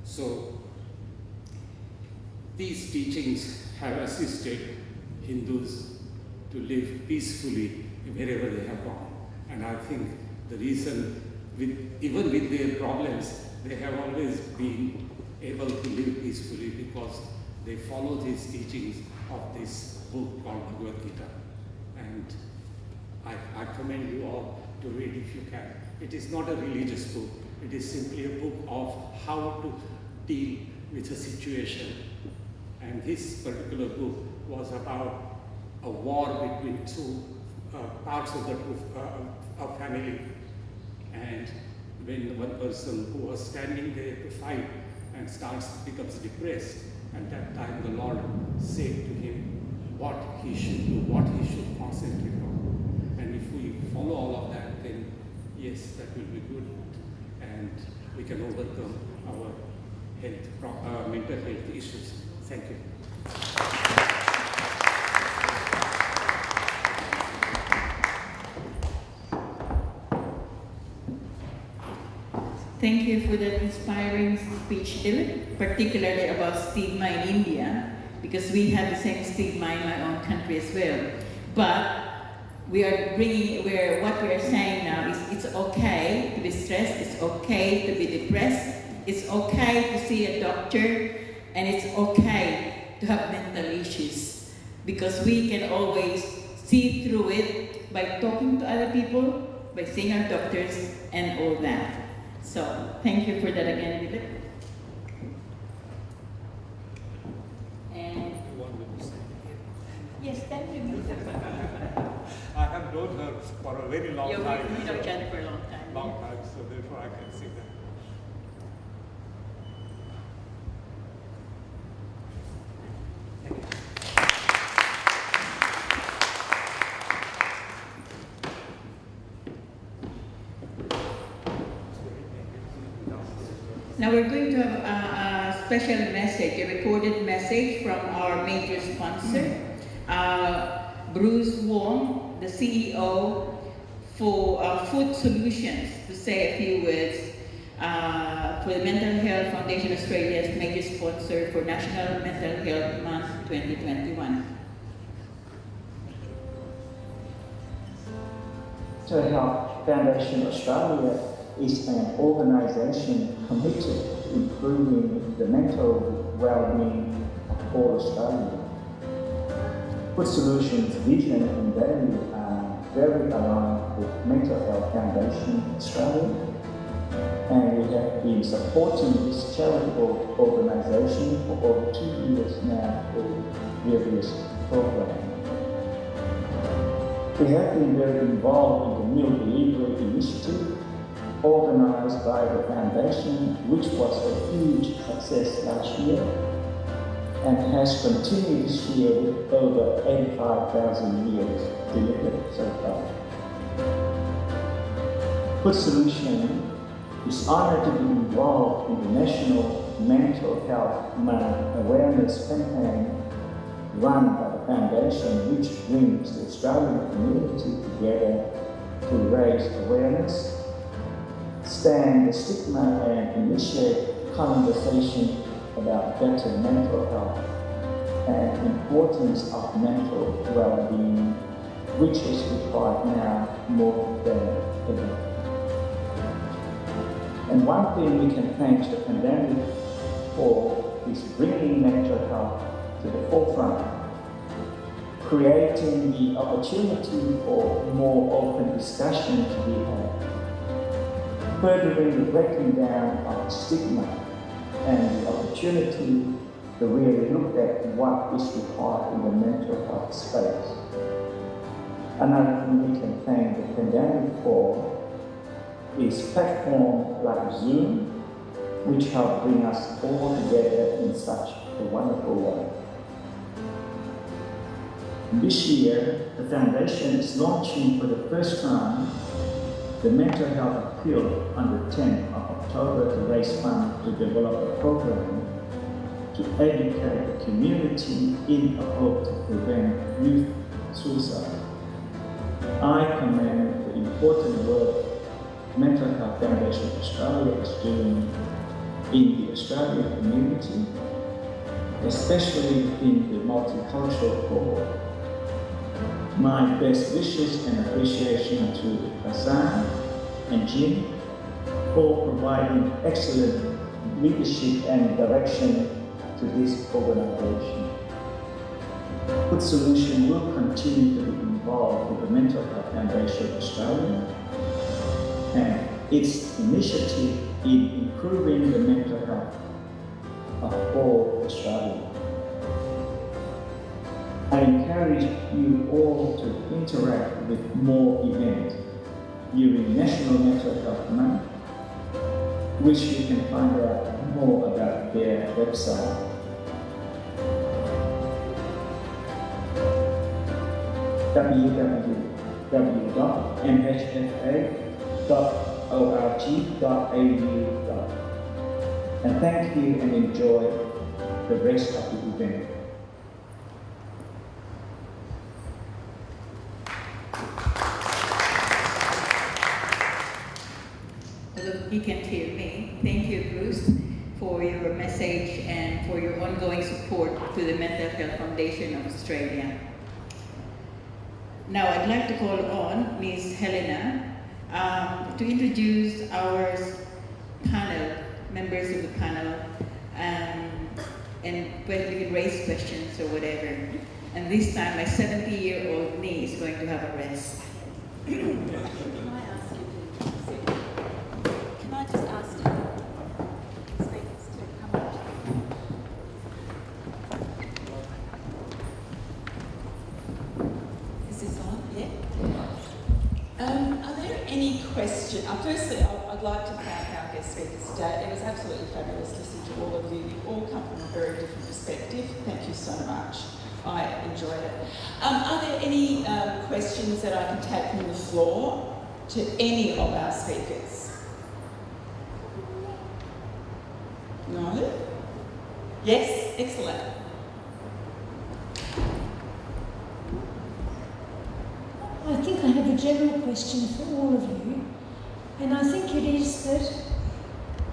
So these teachings have assisted Hindus to live peacefully wherever they have gone. And I think the reason, even with their problems, they have always been able to live peacefully because they follow these teachings of this book called Bhagavad-Gita. And I commend you all to read if you can. It is not a religious book. It is simply a book of how to deal with a situation. And this particular book was about a war between two parts of the family. And when one person who was standing there to fight and becomes depressed, at that time the Lord said to him what he should do, what he should concentrate on. And if we follow all of that, then yes, that will be good. And we can overcome our mental health issues. Thank you. Thank you for that inspiring speech, Dylan, particularly about stigma in India, because we have the same stigma in my own country as well. But we are what we are saying now is it's okay to be stressed, it's okay to be depressed, it's okay to see a doctor, and it's okay to have mental issues, because we can always see through it by talking to other people, by seeing our doctors, and all that. So, thank you for that again, Vivek. And yes, thank you. I have known her for a very long time. We know each other for a long time. Long time, so therefore I can see that. Now we're going to have a special message, a recorded message from our major sponsor, Bruce Wong, the CEO for Food Solutions, to say a few words for the Mental Health Foundation Australia's major sponsor for National Mental Health Month 2021. Mental Health Foundation Australia is an organisation committed to improving the mental well-being of all Australians. Food Solutions' vision and value are very aligned with Mental Health Foundation Australia, and we have been supporting this charitable organisation for over 2 years now through various programs. We have been very involved in the Meal Delivery Initiative, organised by the Foundation, which was a huge success last year and has continued this year with over 85,000 meals delivered so far. Food Solution is honoured to be involved in the National Mental Health Month Awareness campaign run by the Foundation, which brings the Australian community together to raise awareness, stand the stigma, and initiate conversation about better mental health and importance of mental well-being, which is required now more than ever. And one thing we can thank the pandemic for is bringing mental health to the forefront, creating the opportunity for more open discussion to be had, furthering the breaking down of stigma and the opportunity opportunity to really look at what is required in the mental health space. Another thing we can thank the pandemic for is platforms like Zoom, which help bring us all together in such a wonderful way. This year, the Foundation is launching for the first time the Mental Health Appeal on the 10th of October to raise funds to develop a program to educate the community in a hope to prevent youth suicide. I commend the important work Mental Health Foundation Australia is doing in the Australian community, especially in the multicultural cohort. My best wishes and appreciation to Vassan and Jim for providing excellent leadership and direction to this organization. Good Solution will continue to be involved with the Mental Health Foundation Australia and its initiative in improving the mental health of all Australians. I encourage you all to interact with more events during National Mental Health Month, which you can find out more about their website. www.mhfa.org.au. And thank you and enjoy the rest of the event. Well, you can't hear me. Thank you, Bruce, for your message and for your ongoing support to the Mental Health Foundation of Australia. Now I'd like to call on Ms. Helena to introduce our panel, members of the panel, and whether we can raise questions or whatever. And this time my 70-year-old knee is going to have a rest. Can I ask you to, can I just ask you speakers to come up? Is this on? Yeah? Are there any questions? Firstly, I'd like to thank our guest speakers today. It was absolutely fabulous listening to all of you. You all come from a very different perspective. Thank you so much. I enjoyed it. Are there any questions that I can take from the floor to any of our speakers? No? Yes? Excellent. I think I have a general question for all of you, and I think it is that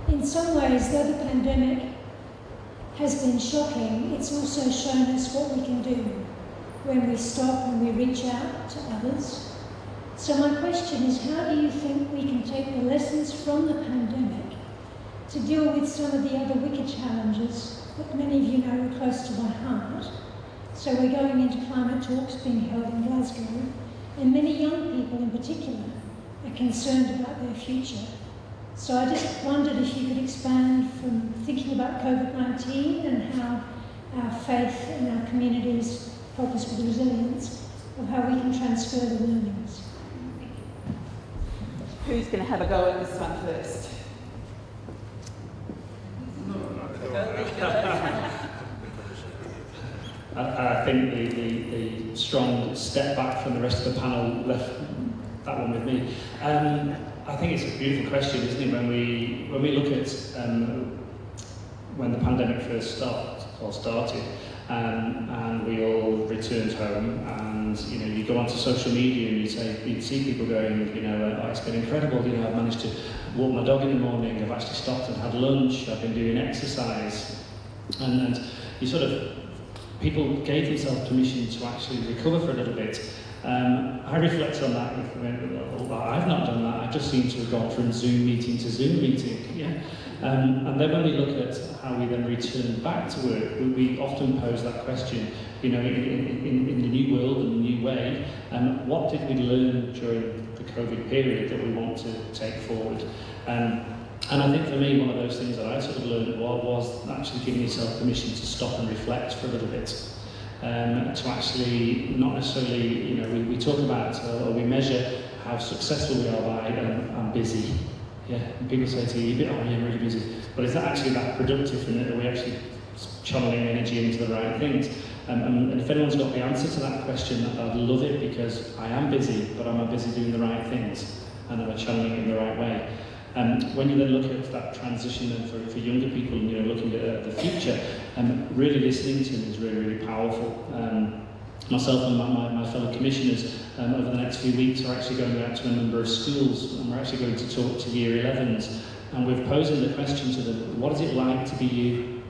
in some ways, though the pandemic has been shocking, it's also shown us what we can do when we stop and we reach out to others. So my question is, how do you think we can take the lessons from the pandemic to deal with some of the other wicked challenges that many of you know are close to my heart? So we're going into climate talks being held in Glasgow, and many young people in particular are concerned about their future. So I just wondered if you could expand from thinking about COVID-19 and how our faith and our communities help us with resilience, of how we can transfer the learnings. Who's going to have a go at this one first? I think the strong step back from the rest of the panel left that one with me. I think it's a beautiful question, isn't it? When we look at when the pandemic first started, and we all returned home, and you go onto social media and you'd see people going, oh, it's been incredible. I've managed to walk my dog in the morning. I've actually stopped and had lunch. I've been doing exercise, and you sort of people gave themselves permission to actually recover for a little bit. I reflect on that. I've not done that. I just seem to have gone from Zoom meeting to Zoom meeting. Yeah. And then when we look at how we then return back to work, we often pose that question, in the new world and the new way, what did we learn during the COVID period that we want to take forward? And I think for me, one of those things that I sort of learned was actually giving yourself permission to stop and reflect for a little bit. To actually not necessarily, you know, we talk about or we measure how successful we are by I'm busy. Yeah, and people say to you, oh, yeah, I'm really busy. But is that actually that productive and are we actually channeling energy into the right things? And if anyone's got the answer to that question, I'd love it, because I am busy, but am I busy doing the right things? And am I channeling it in the right way? When you then look at that transition then for younger people, you know, looking at the future, really listening to them is really, really powerful. Myself and my fellow commissioners over the next few weeks are actually going out to a number of schools, and we're actually going to talk to year 11s, and we're posing the question to them, what is it like to be you?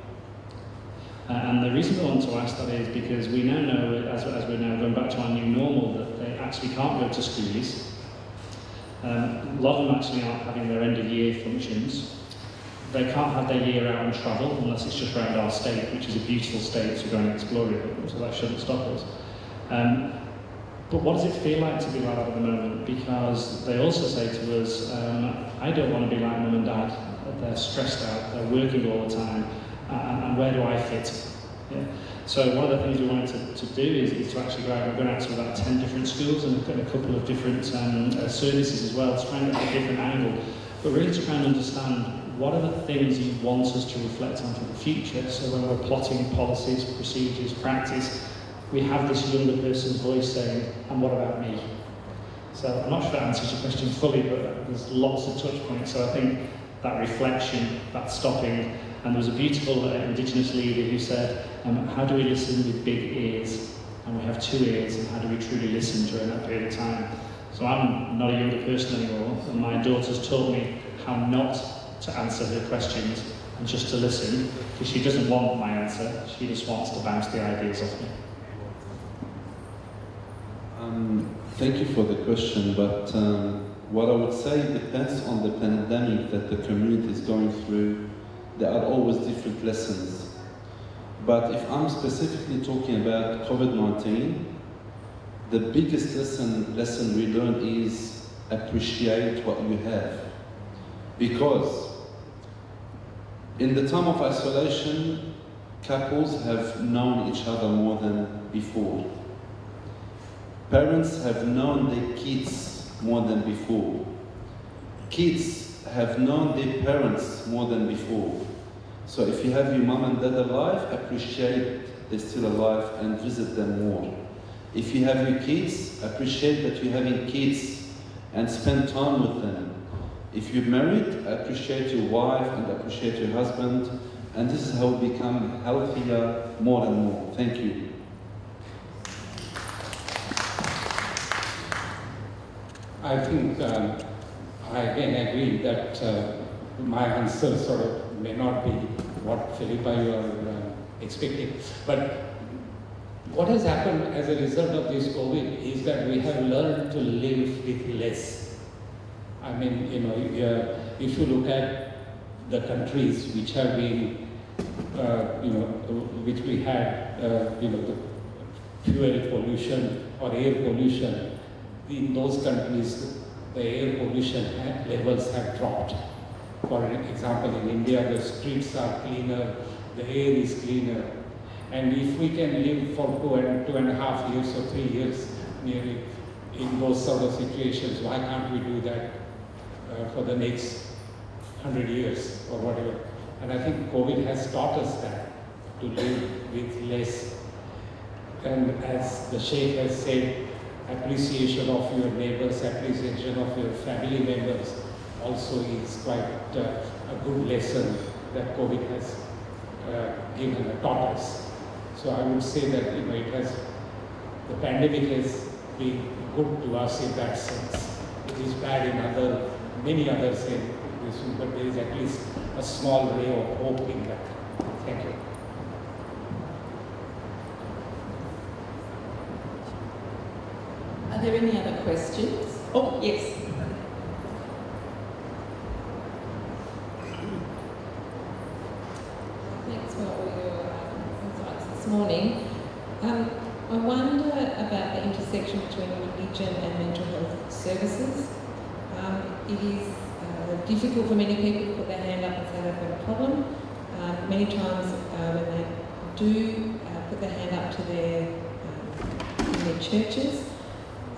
And the reason we want to ask that is because we now know, as we're now going back to our new normal, that they actually can't go to schools. A lot of them actually aren't having their end of year functions. They can't have their year out and travel unless it's just around our state, which is a beautiful state, so go and explore it, so that shouldn't stop us. But what does it feel like to be like that at the moment? Because they also say to us, I don't want to be like mum and dad. They're stressed out, they're working all the time, and where do I fit? Yeah. So one of the things we wanted to do is to actually go out. We're going out to about 10 different schools and a couple of different services as well, to try and get a different angle, but really to try and understand what are the things you want us to reflect on for the future. So when we're plotting policies, procedures, practice, we have this younger person's voice saying, and what about me? So I'm not sure that answers your question fully, but there's lots of touch points. So I think that reflection, that stopping, and there was a beautiful Indigenous leader who said, how do we listen with big ears? And we have 2 ears, and how do we truly listen during that period of time? So I'm not a younger person anymore, and my daughter's taught me how not to answer her questions and just to listen, because she doesn't want my answer, she just wants to bounce the ideas off me. Thank you for the question, but what I would say depends on the pandemic that the community is going through. There are always different lessons. But if I'm specifically talking about COVID-19, the biggest lesson we learn is appreciate what you have. Because in the time of isolation, couples have known each other more than before. Parents have known their kids more than before. Kids have known their parents more than before. So if you have your mom and dad alive, appreciate they're still alive and visit them more. If you have your kids, appreciate that you're having kids and spend time with them. If you're married, appreciate your wife and appreciate your husband. And this is how we become healthier more and more. Thank you. I think I again agree that my answer sort of may not be what Philippa you are expecting. But what has happened as a result of this COVID is that we have learned to live with less. I mean, you know, if you look at the countries which have been, which we had, the fuel pollution or air pollution, in those countries, the air pollution levels have dropped. For example, in India, the streets are cleaner, the air is cleaner. And if we can live for 2.5 years or 3 years nearly in those sort of situations, why can't we do that for the next 100 years or whatever? And I think COVID has taught us that, to live with less. And as the Sheikh has said, appreciation of your neighbors, appreciation of your family members also is quite a good lesson that COVID has given and taught us. So I would say that the pandemic has been good to us in that sense. It is bad in many other senses, but there is at least a small ray of hope in that. Thank you. Are there any other questions? Oh, yes. Thanks for all your insights this morning. I wonder about the intersection between religion and mental health services. It is difficult for many people to put their hand up and say they've got a problem. Many times when they do put their hand up to in their churches,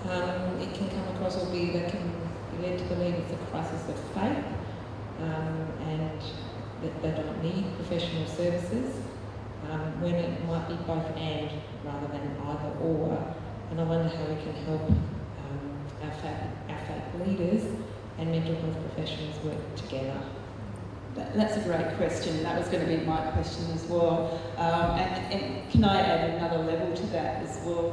it can come across or they can be led to believe it's a crisis of faith, and that they don't need professional services, when it might be both and rather than either or. And I wonder how we can help our faith leaders and mental health professionals work together. That's a great question. That was going to be my question as well. And can I add another level to that as well?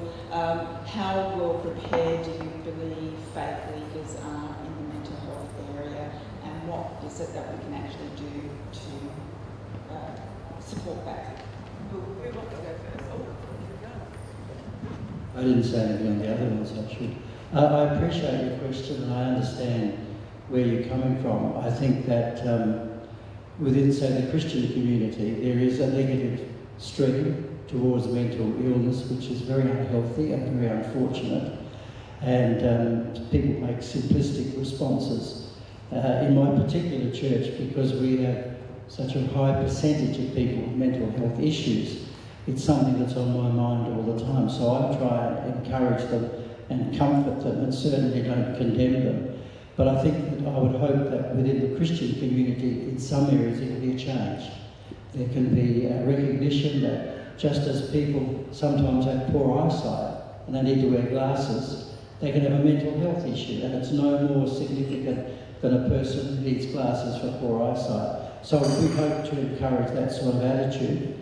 How well prepared do you believe faith leaders are in the mental health area, and what is it that we can actually do to support that? Who wants to go first? I didn't say anything on the other ones, I should. I appreciate your question, and I understand where you're coming from. I think that within, say, the Christian community, there is a negative stream towards mental illness, which is very unhealthy and very unfortunate. And people make simplistic responses. In my particular church, because we have such a high percentage of people with mental health issues, it's something that's on my mind all the time. So I try and encourage them and comfort them, and certainly don't condemn them. But I think that I would hope that within the Christian community, in some areas, there can be a change. There can be a recognition that just as people sometimes have poor eyesight and they need to wear glasses, they can have a mental health issue, and it's no more significant than a person who needs glasses for poor eyesight. So we hope to encourage that sort of attitude.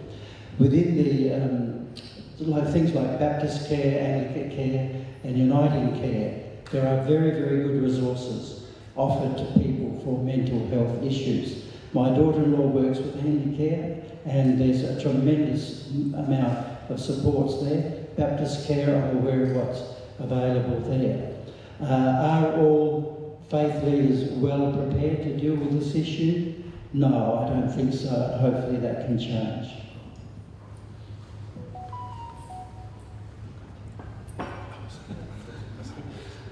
Within the things like Baptist Care, Anglican Care and Uniting Care, there are very, very good resources offered to people for mental health issues. My daughter-in-law works with Handicare, and there's a tremendous amount of supports there. Baptist Care, I'm aware of what's available there. Are all faith leaders well prepared to deal with this issue? No, I don't think so. Hopefully that can change.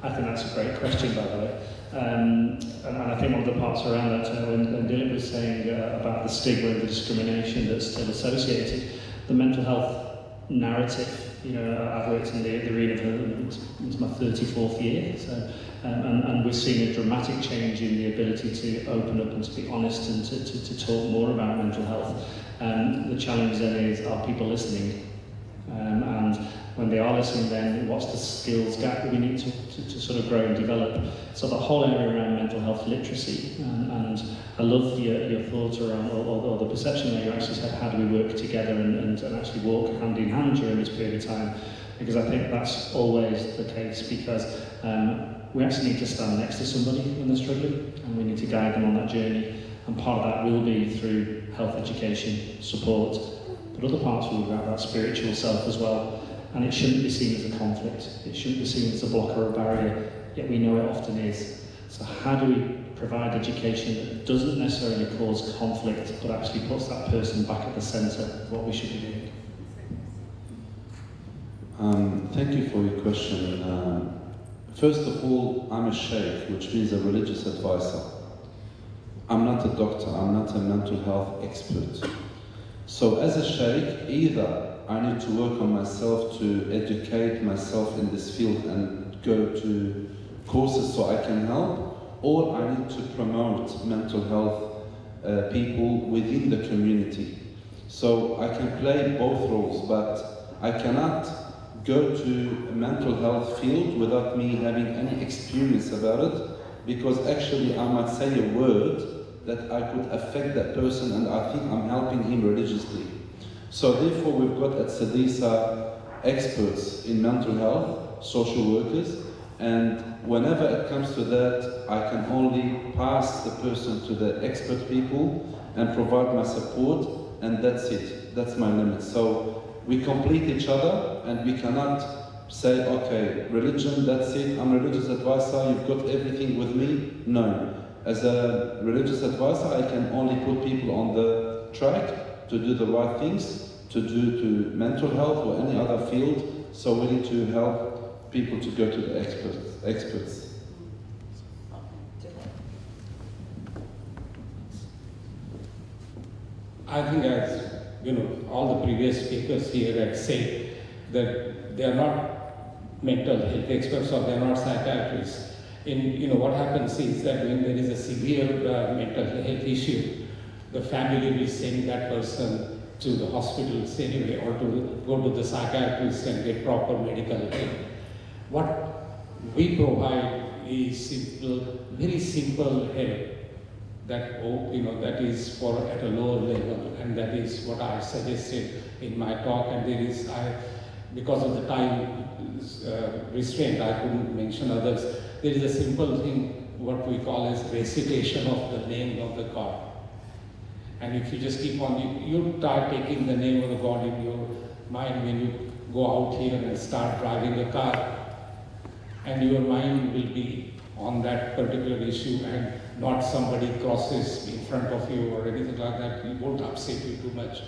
I think that's a great question, by the way. And I think one of the parts around that, when Dylan was saying about the stigma and the discrimination that's still associated, the mental health narrative, I've worked in the arena for it's my 34th year, so, and we're seeing a dramatic change in the ability to open up and to be honest and to talk more about mental health. The challenge then is, are people listening? And when they are listening, then what's the skills gap that we need to sort of grow and develop? So the whole area around mental health literacy, and I love your thoughts around, or the perception that you actually said, how do we work together and actually walk hand in hand during this period of time? Because I think that's always the case, because we actually need to stand next to somebody when they're struggling, and we need to guide them on that journey. And part of that will be through health education, support, but other parts will be about that spiritual self as well. And it shouldn't be seen as a conflict. It shouldn't be seen as a block or a barrier, yet we know it often is. So how do we provide education that doesn't necessarily cause conflict, but actually puts that person back at the centre of what we should be doing? Thank you for your question. First of all, I'm a Sheikh, which means a religious advisor. I'm not a doctor, I'm not a mental health expert. So as a Sheikh, either I need to work on myself to educate myself in this field and go to courses so I can help, or I need to promote mental health people within the community. So I can play both roles, but I cannot go to a mental health field without me having any experience about it, because actually I might say a word that I could affect that person and I think I'm helping him religiously. So therefore we've got at SEDISA experts in mental health, social workers, and whenever it comes to that, I can only pass the person to the expert people and provide my support, and that's it. That's my limit. So we complete each other, and we cannot say, okay, religion, that's it, I'm a religious advisor, you've got everything with me. No. As a religious advisor, I can only put people on the track to do the right things, to mental health or any other field. So we need to help people to go to the experts. I think as all the previous speakers here had said, that they are not mental health experts or they are not psychiatrists. What happens is that when there is a severe mental health issue, the family will send that person to the hospitals anyway, or to go to the psychiatrist and get proper medical help. What we provide is simple, very simple help that that is for at a lower level, and that is what I suggested in my talk. And there is, because of the time restraint, I couldn't mention others. There is a simple thing, what we call as recitation of the name of the God. And if you just keep on, you try taking the name of the God in your mind when you go out here and start driving a car, and your mind will be on that particular issue and not somebody crosses in front of you or anything like that. It won't upset you too much.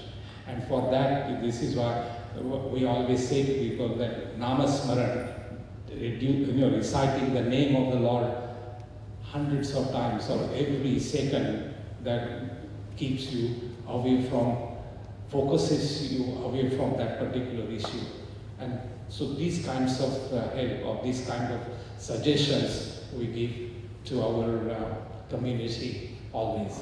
And for that, this is why we always say to people that Namasmaran, reciting the name of the Lord hundreds of times or every second, that keeps you away from, focuses you away from that particular issue. And so these kinds of help or these kind of suggestions we give to our community always.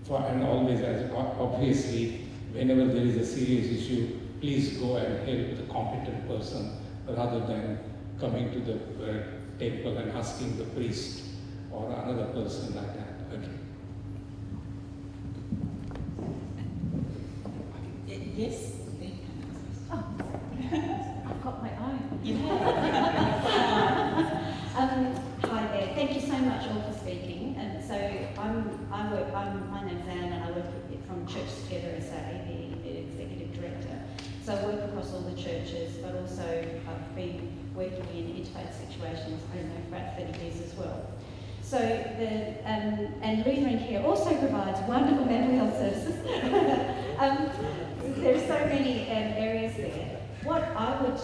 And always, as obviously, whenever there is a serious issue, please go and help the competent person rather than coming to the temple and asking the priest or another person like that. Okay. Yes? Oh, I've got my own. You have. Hi there. Thank you so much all for speaking. And so my name's Anne, and I work from Church Together SA, the executive director. So I work across all the churches, but also I've been working in interfaith situations, I don't know, for about 30 years as well. So and Lutheran Care also provides wonderful mental health services. There are so many areas there. What I would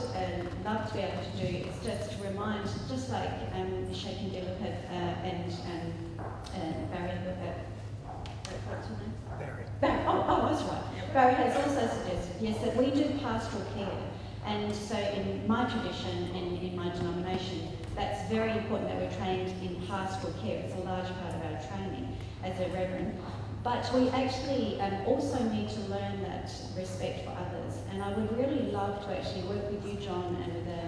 love to be able to do is just to remind, just like Sheikh and Dilip and Barry, what's your name? Barry. Oh, that's right. Yep. Barry has also suggested, yes, that we do pastoral care. And so in my tradition and in my denomination, that's very important that we're trained in pastoral care. It's a large part of our training as a reverend. But we actually also need to learn that respect for others. And I would really love to actually work with you, John, and with the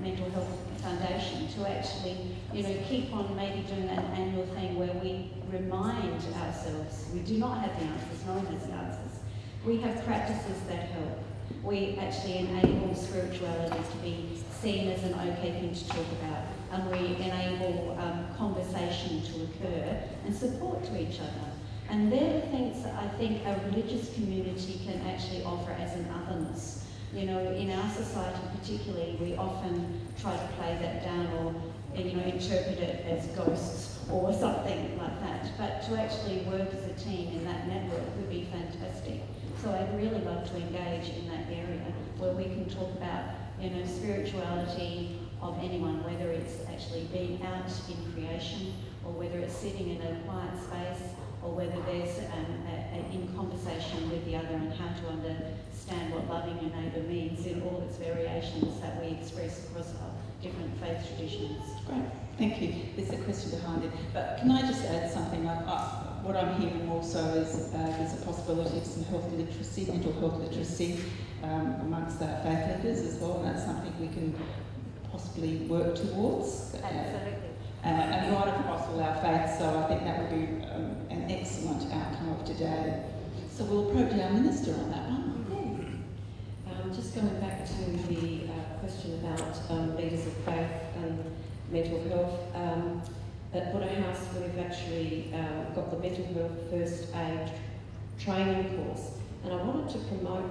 Mental Health Foundation to actually, keep on maybe doing an annual thing where we remind ourselves we do not have the answers, no one has the answers. We have practices that help. We actually enable spirituality to be seen as an okay thing to talk about, and we enable conversation to occur and support to each other. And they're the things that I think a religious community can actually offer as an otherness. In our society particularly, we often try to play that down or interpret it as ghosts or something like that. But to actually work as a team in that network would be fantastic. So I'd really love to engage in that area where we can talk about, spirituality of anyone, whether it's actually being out in creation or whether it's sitting in a quiet space or whether there's in conversation with the other and how to understand what loving your neighbour means in all its variations that we express across our different faith traditions. Great, thank you. There's a question behind it, but can I just add something? What I'm hearing also is there's a possibility of some health literacy, mental health literacy amongst our faith leaders as well, and that's something we can possibly work towards. Absolutely. And right across all our faiths, so I think that would be an excellent outcome of today. So we'll approach our minister on that one. Just going back to the question about leaders of faith and mental health, at Buddha House we've actually got the mental health first aid training course, and I wanted to promote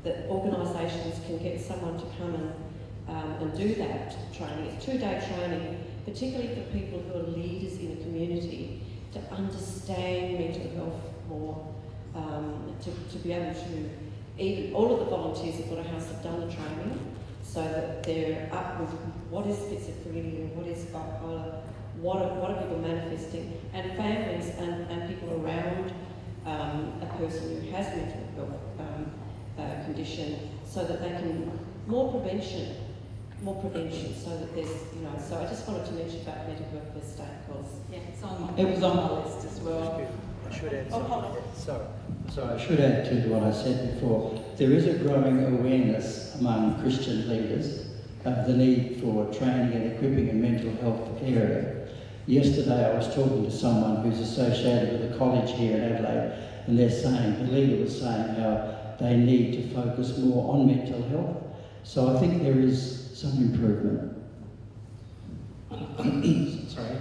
that organisations can get someone to come and do that training. It's 2-day training, particularly for people who are leaders in a community, to understand mental health more, to be able to, even all of the volunteers at Buddha House have done the training, so that they're up with what is schizophrenia, what is bipolar, what are people manifesting, and families and people around a person who has mental health condition, so that they can more prevention, so that there's, so I just wanted to mention about mental health first aid, because it was on my list as well. I should add something. Sorry, I should add to what I said before. There is a growing awareness among Christian leaders of the need for training and equipping in mental health area. Yesterday I was talking to someone who's associated with a college here in Adelaide, and the leader was saying how they need to focus more on mental health. So I think there is some improvement. Sorry,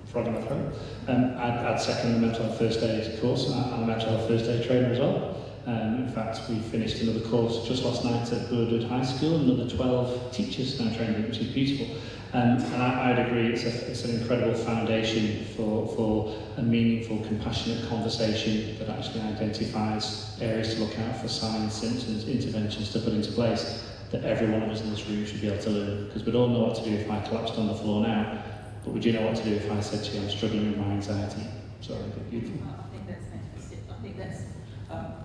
frog in my throat. I'd second the mental health first aid course. I'm a mental health first aid trainer as well. In fact, we finished another course just last night at Burwood High School. Another 12 teachers now trained, which is beautiful. And I'd agree, it's an incredible foundation for a meaningful, compassionate conversation that actually identifies areas to look out for, signs, symptoms, interventions to put into place that every one of us in this room should be able to learn. Because we'd all know what to do if I collapsed on the floor now, but would you know what to do if I said to you, I'm struggling with my anxiety? Sorry, beautiful. I think that's fantastic. I think that's,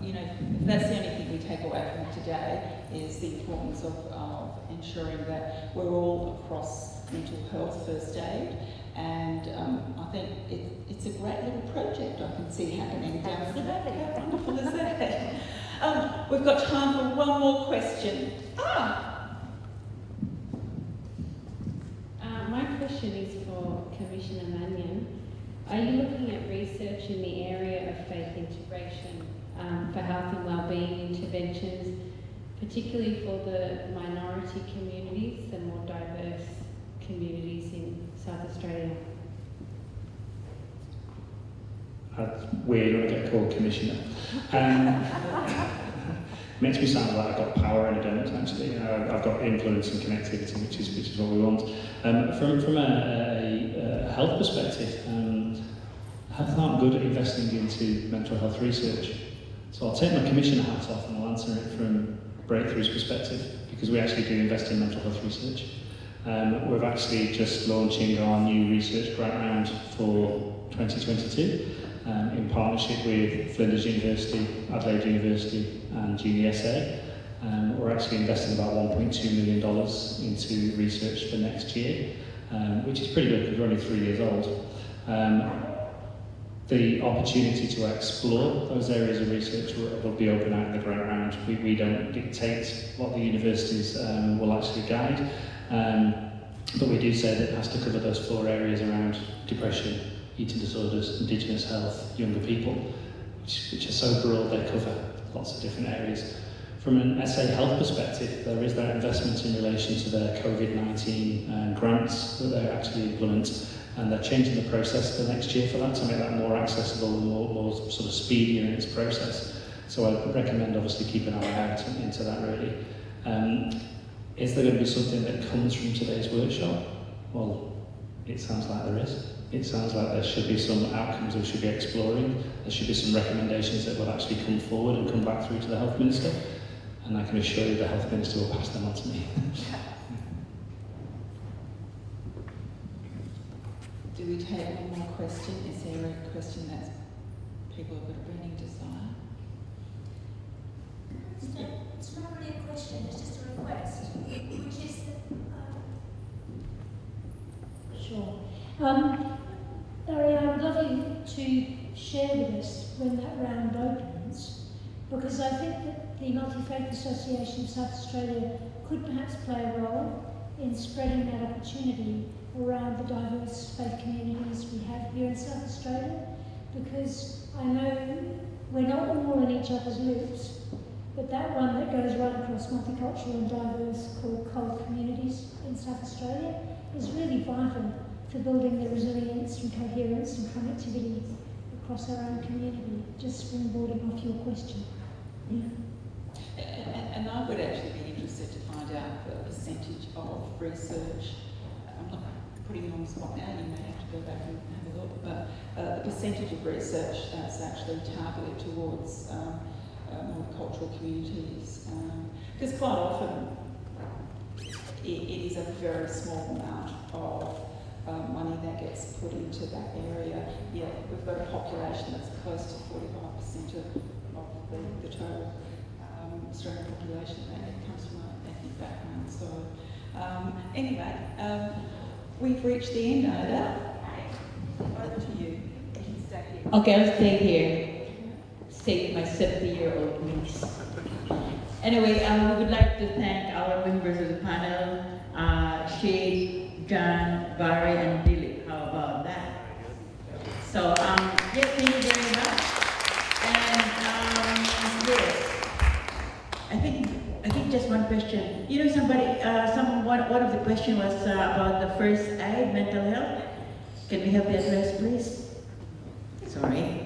if that's the only thing we take away from today, is the importance of ensuring that we're all across mental health first aid. And I think it's a great little project I can see happening down the road. How wonderful is that? We've got time for one more question. My question is for Commissioner Mannion. Are you looking at research in the area of faith integration for health and wellbeing interventions, particularly for the minority communities, the more diverse communities in South Australia? That's weird when I get called Commissioner. Makes me sound like I've got power and I don't actually. I've got influence and connectivity, which is what we want. From a health perspective, health aren't good at investing into mental health research. So I'll take my commissioner hat off and I'll answer it from Breakthrough's perspective, because we actually do invest in mental health research. We're actually just launching our new research grant round for 2022 in partnership with Flinders University, Adelaide University and GDSA. We're actually investing about $1.2 million into research for next year, which is pretty good because we're only 3 years old. The opportunity to explore those areas of research will be open out in the grant round. We don't dictate what the universities will actually guide, but we do say that it has to cover those 4 areas around depression, eating disorders, Indigenous health, younger people, which are so broad they cover lots of different areas. From an SA Health perspective, there is that investment in relation to their COVID-19 grants that they actually implement, and they're changing the process for next year for that to make that more accessible and more sort of speedier in its process. So I recommend obviously keeping our eye out into that really. Is there going to be something that comes from today's workshop? Well, it sounds like there is. It sounds like there should be some outcomes we should be exploring. There should be some recommendations that will actually come forward and come back through to the Health Minister. And I can assure you the Health Minister will pass them on to me. Do we take one more question? Is there a question that people have got a burning desire? It's not really a question, it's just a request, which is that... Sure. Larry, I would love you to share with us when that round opens, because I think that the Multi-Faith Association of South Australia could perhaps play a role in spreading that opportunity around the diverse faith communities we have here in South Australia, because I know we're not all in each other's loops, but that one that goes right across multicultural and diverse called communities in South Australia is really vital for building the resilience and coherence and connectivity across our own community, just springboarding off your question. Yeah. And I would actually be interested to find out the percentage of research. I'm not putting you on the spot now, you may have to go back and have a look, but the percentage of research that's actually targeted towards multicultural communities. Because quite often it is a very small amount of money that gets put into that area. Yeah, we've got a population that's close to 45% of the total Australian population that comes from an ethnic background. So anyway, we've reached the end, Ida. Over to you. Okay, I'll stay here. Stay with my 70-year-old niece. Anyway, we would like to thank our members of the panel, Sheikh, John, Barry, and Dilip. How about that? So, yes, thank you very much. And yes, I think just one question. You know, one of the questions was about the first aid, mental health. Can we have the address, please? Sorry.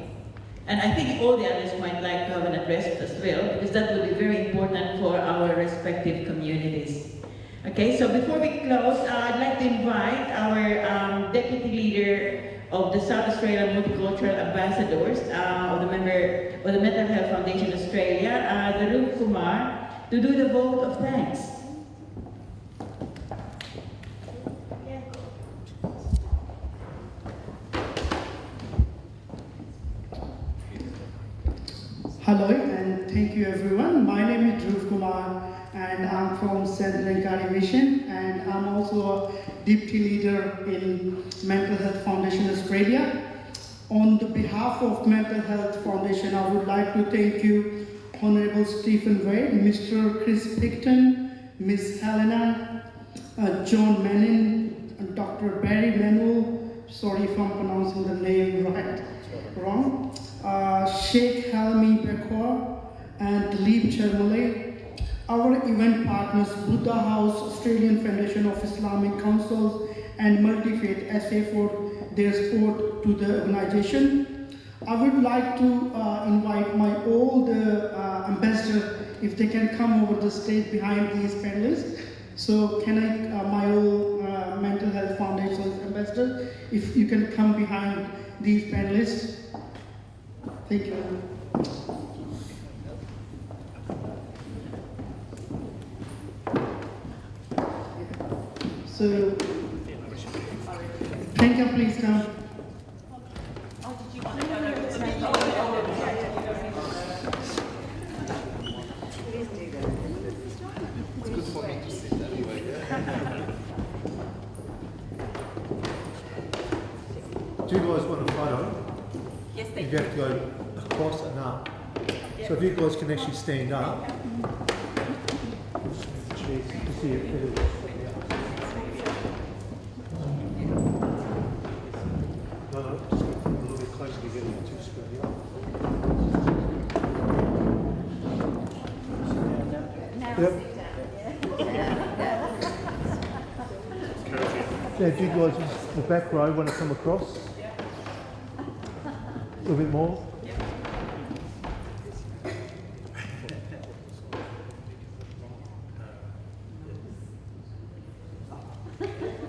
And I think all the others might like to have an address as well, because that will be very important for our respective communities. Okay, so before we close, I'd like to invite our Deputy Leader of the South Australian Multicultural Ambassadors of the Mental Health Foundation Australia, Dhruv Kumar, to do the vote of thanks. Hello and thank you everyone. My name is Dhruv Kumar and I'm from St. Lankari Mission and I'm also a Deputy Leader in Mental Health Foundation Australia. On the behalf of Mental Health Foundation, I would like to thank you, Honorable Stephen Wade, Mr. Chris Picton, Miss Helena, John Menon, and Dr. Barry Manuel, sorry if I'm pronouncing the name wrong, Sheikh Helmy, Bakur, and Dilip Chermale, our event partners, Buddha House, Australian Federation of Islamic Councils, and Multi-Faith SA for their support to the organization. I would like to invite all the ambassadors, if they can come over the stage behind these panelists. So can I, my old Mental Health Foundation ambassador, if you can come behind these panelists. Thank you. So, thank you, please come. It's good for me to sit anyway. Do you guys want a photo? Yes, you have to go across and up. Yep. So if you guys can actually stand up. No, just get a little bit closer together to screen. Yep. Yeah, if you guys in the back row want to come across. A little bit more.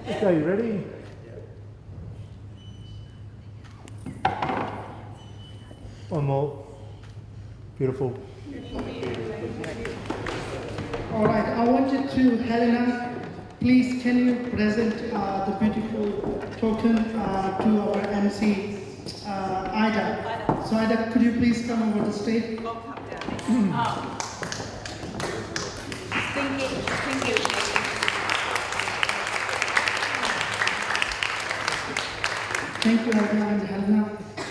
Okay, you ready? One more. Beautiful. All right, I wanted to, Helena, please can you present the beautiful token to our MC, Ida. So Ida, could you please come over the stage? Thank you. Thank you, Ida and Helena.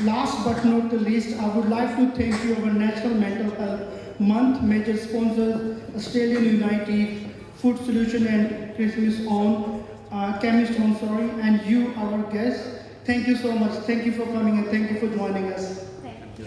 Last but not the least, I would like to thank you, our National Mental Health Month major sponsors, Australian United, Food Solution and Christmas On, Chemist On, and you, our guests. Thank you so much. Thank you for coming and thank you for joining us. Thank you.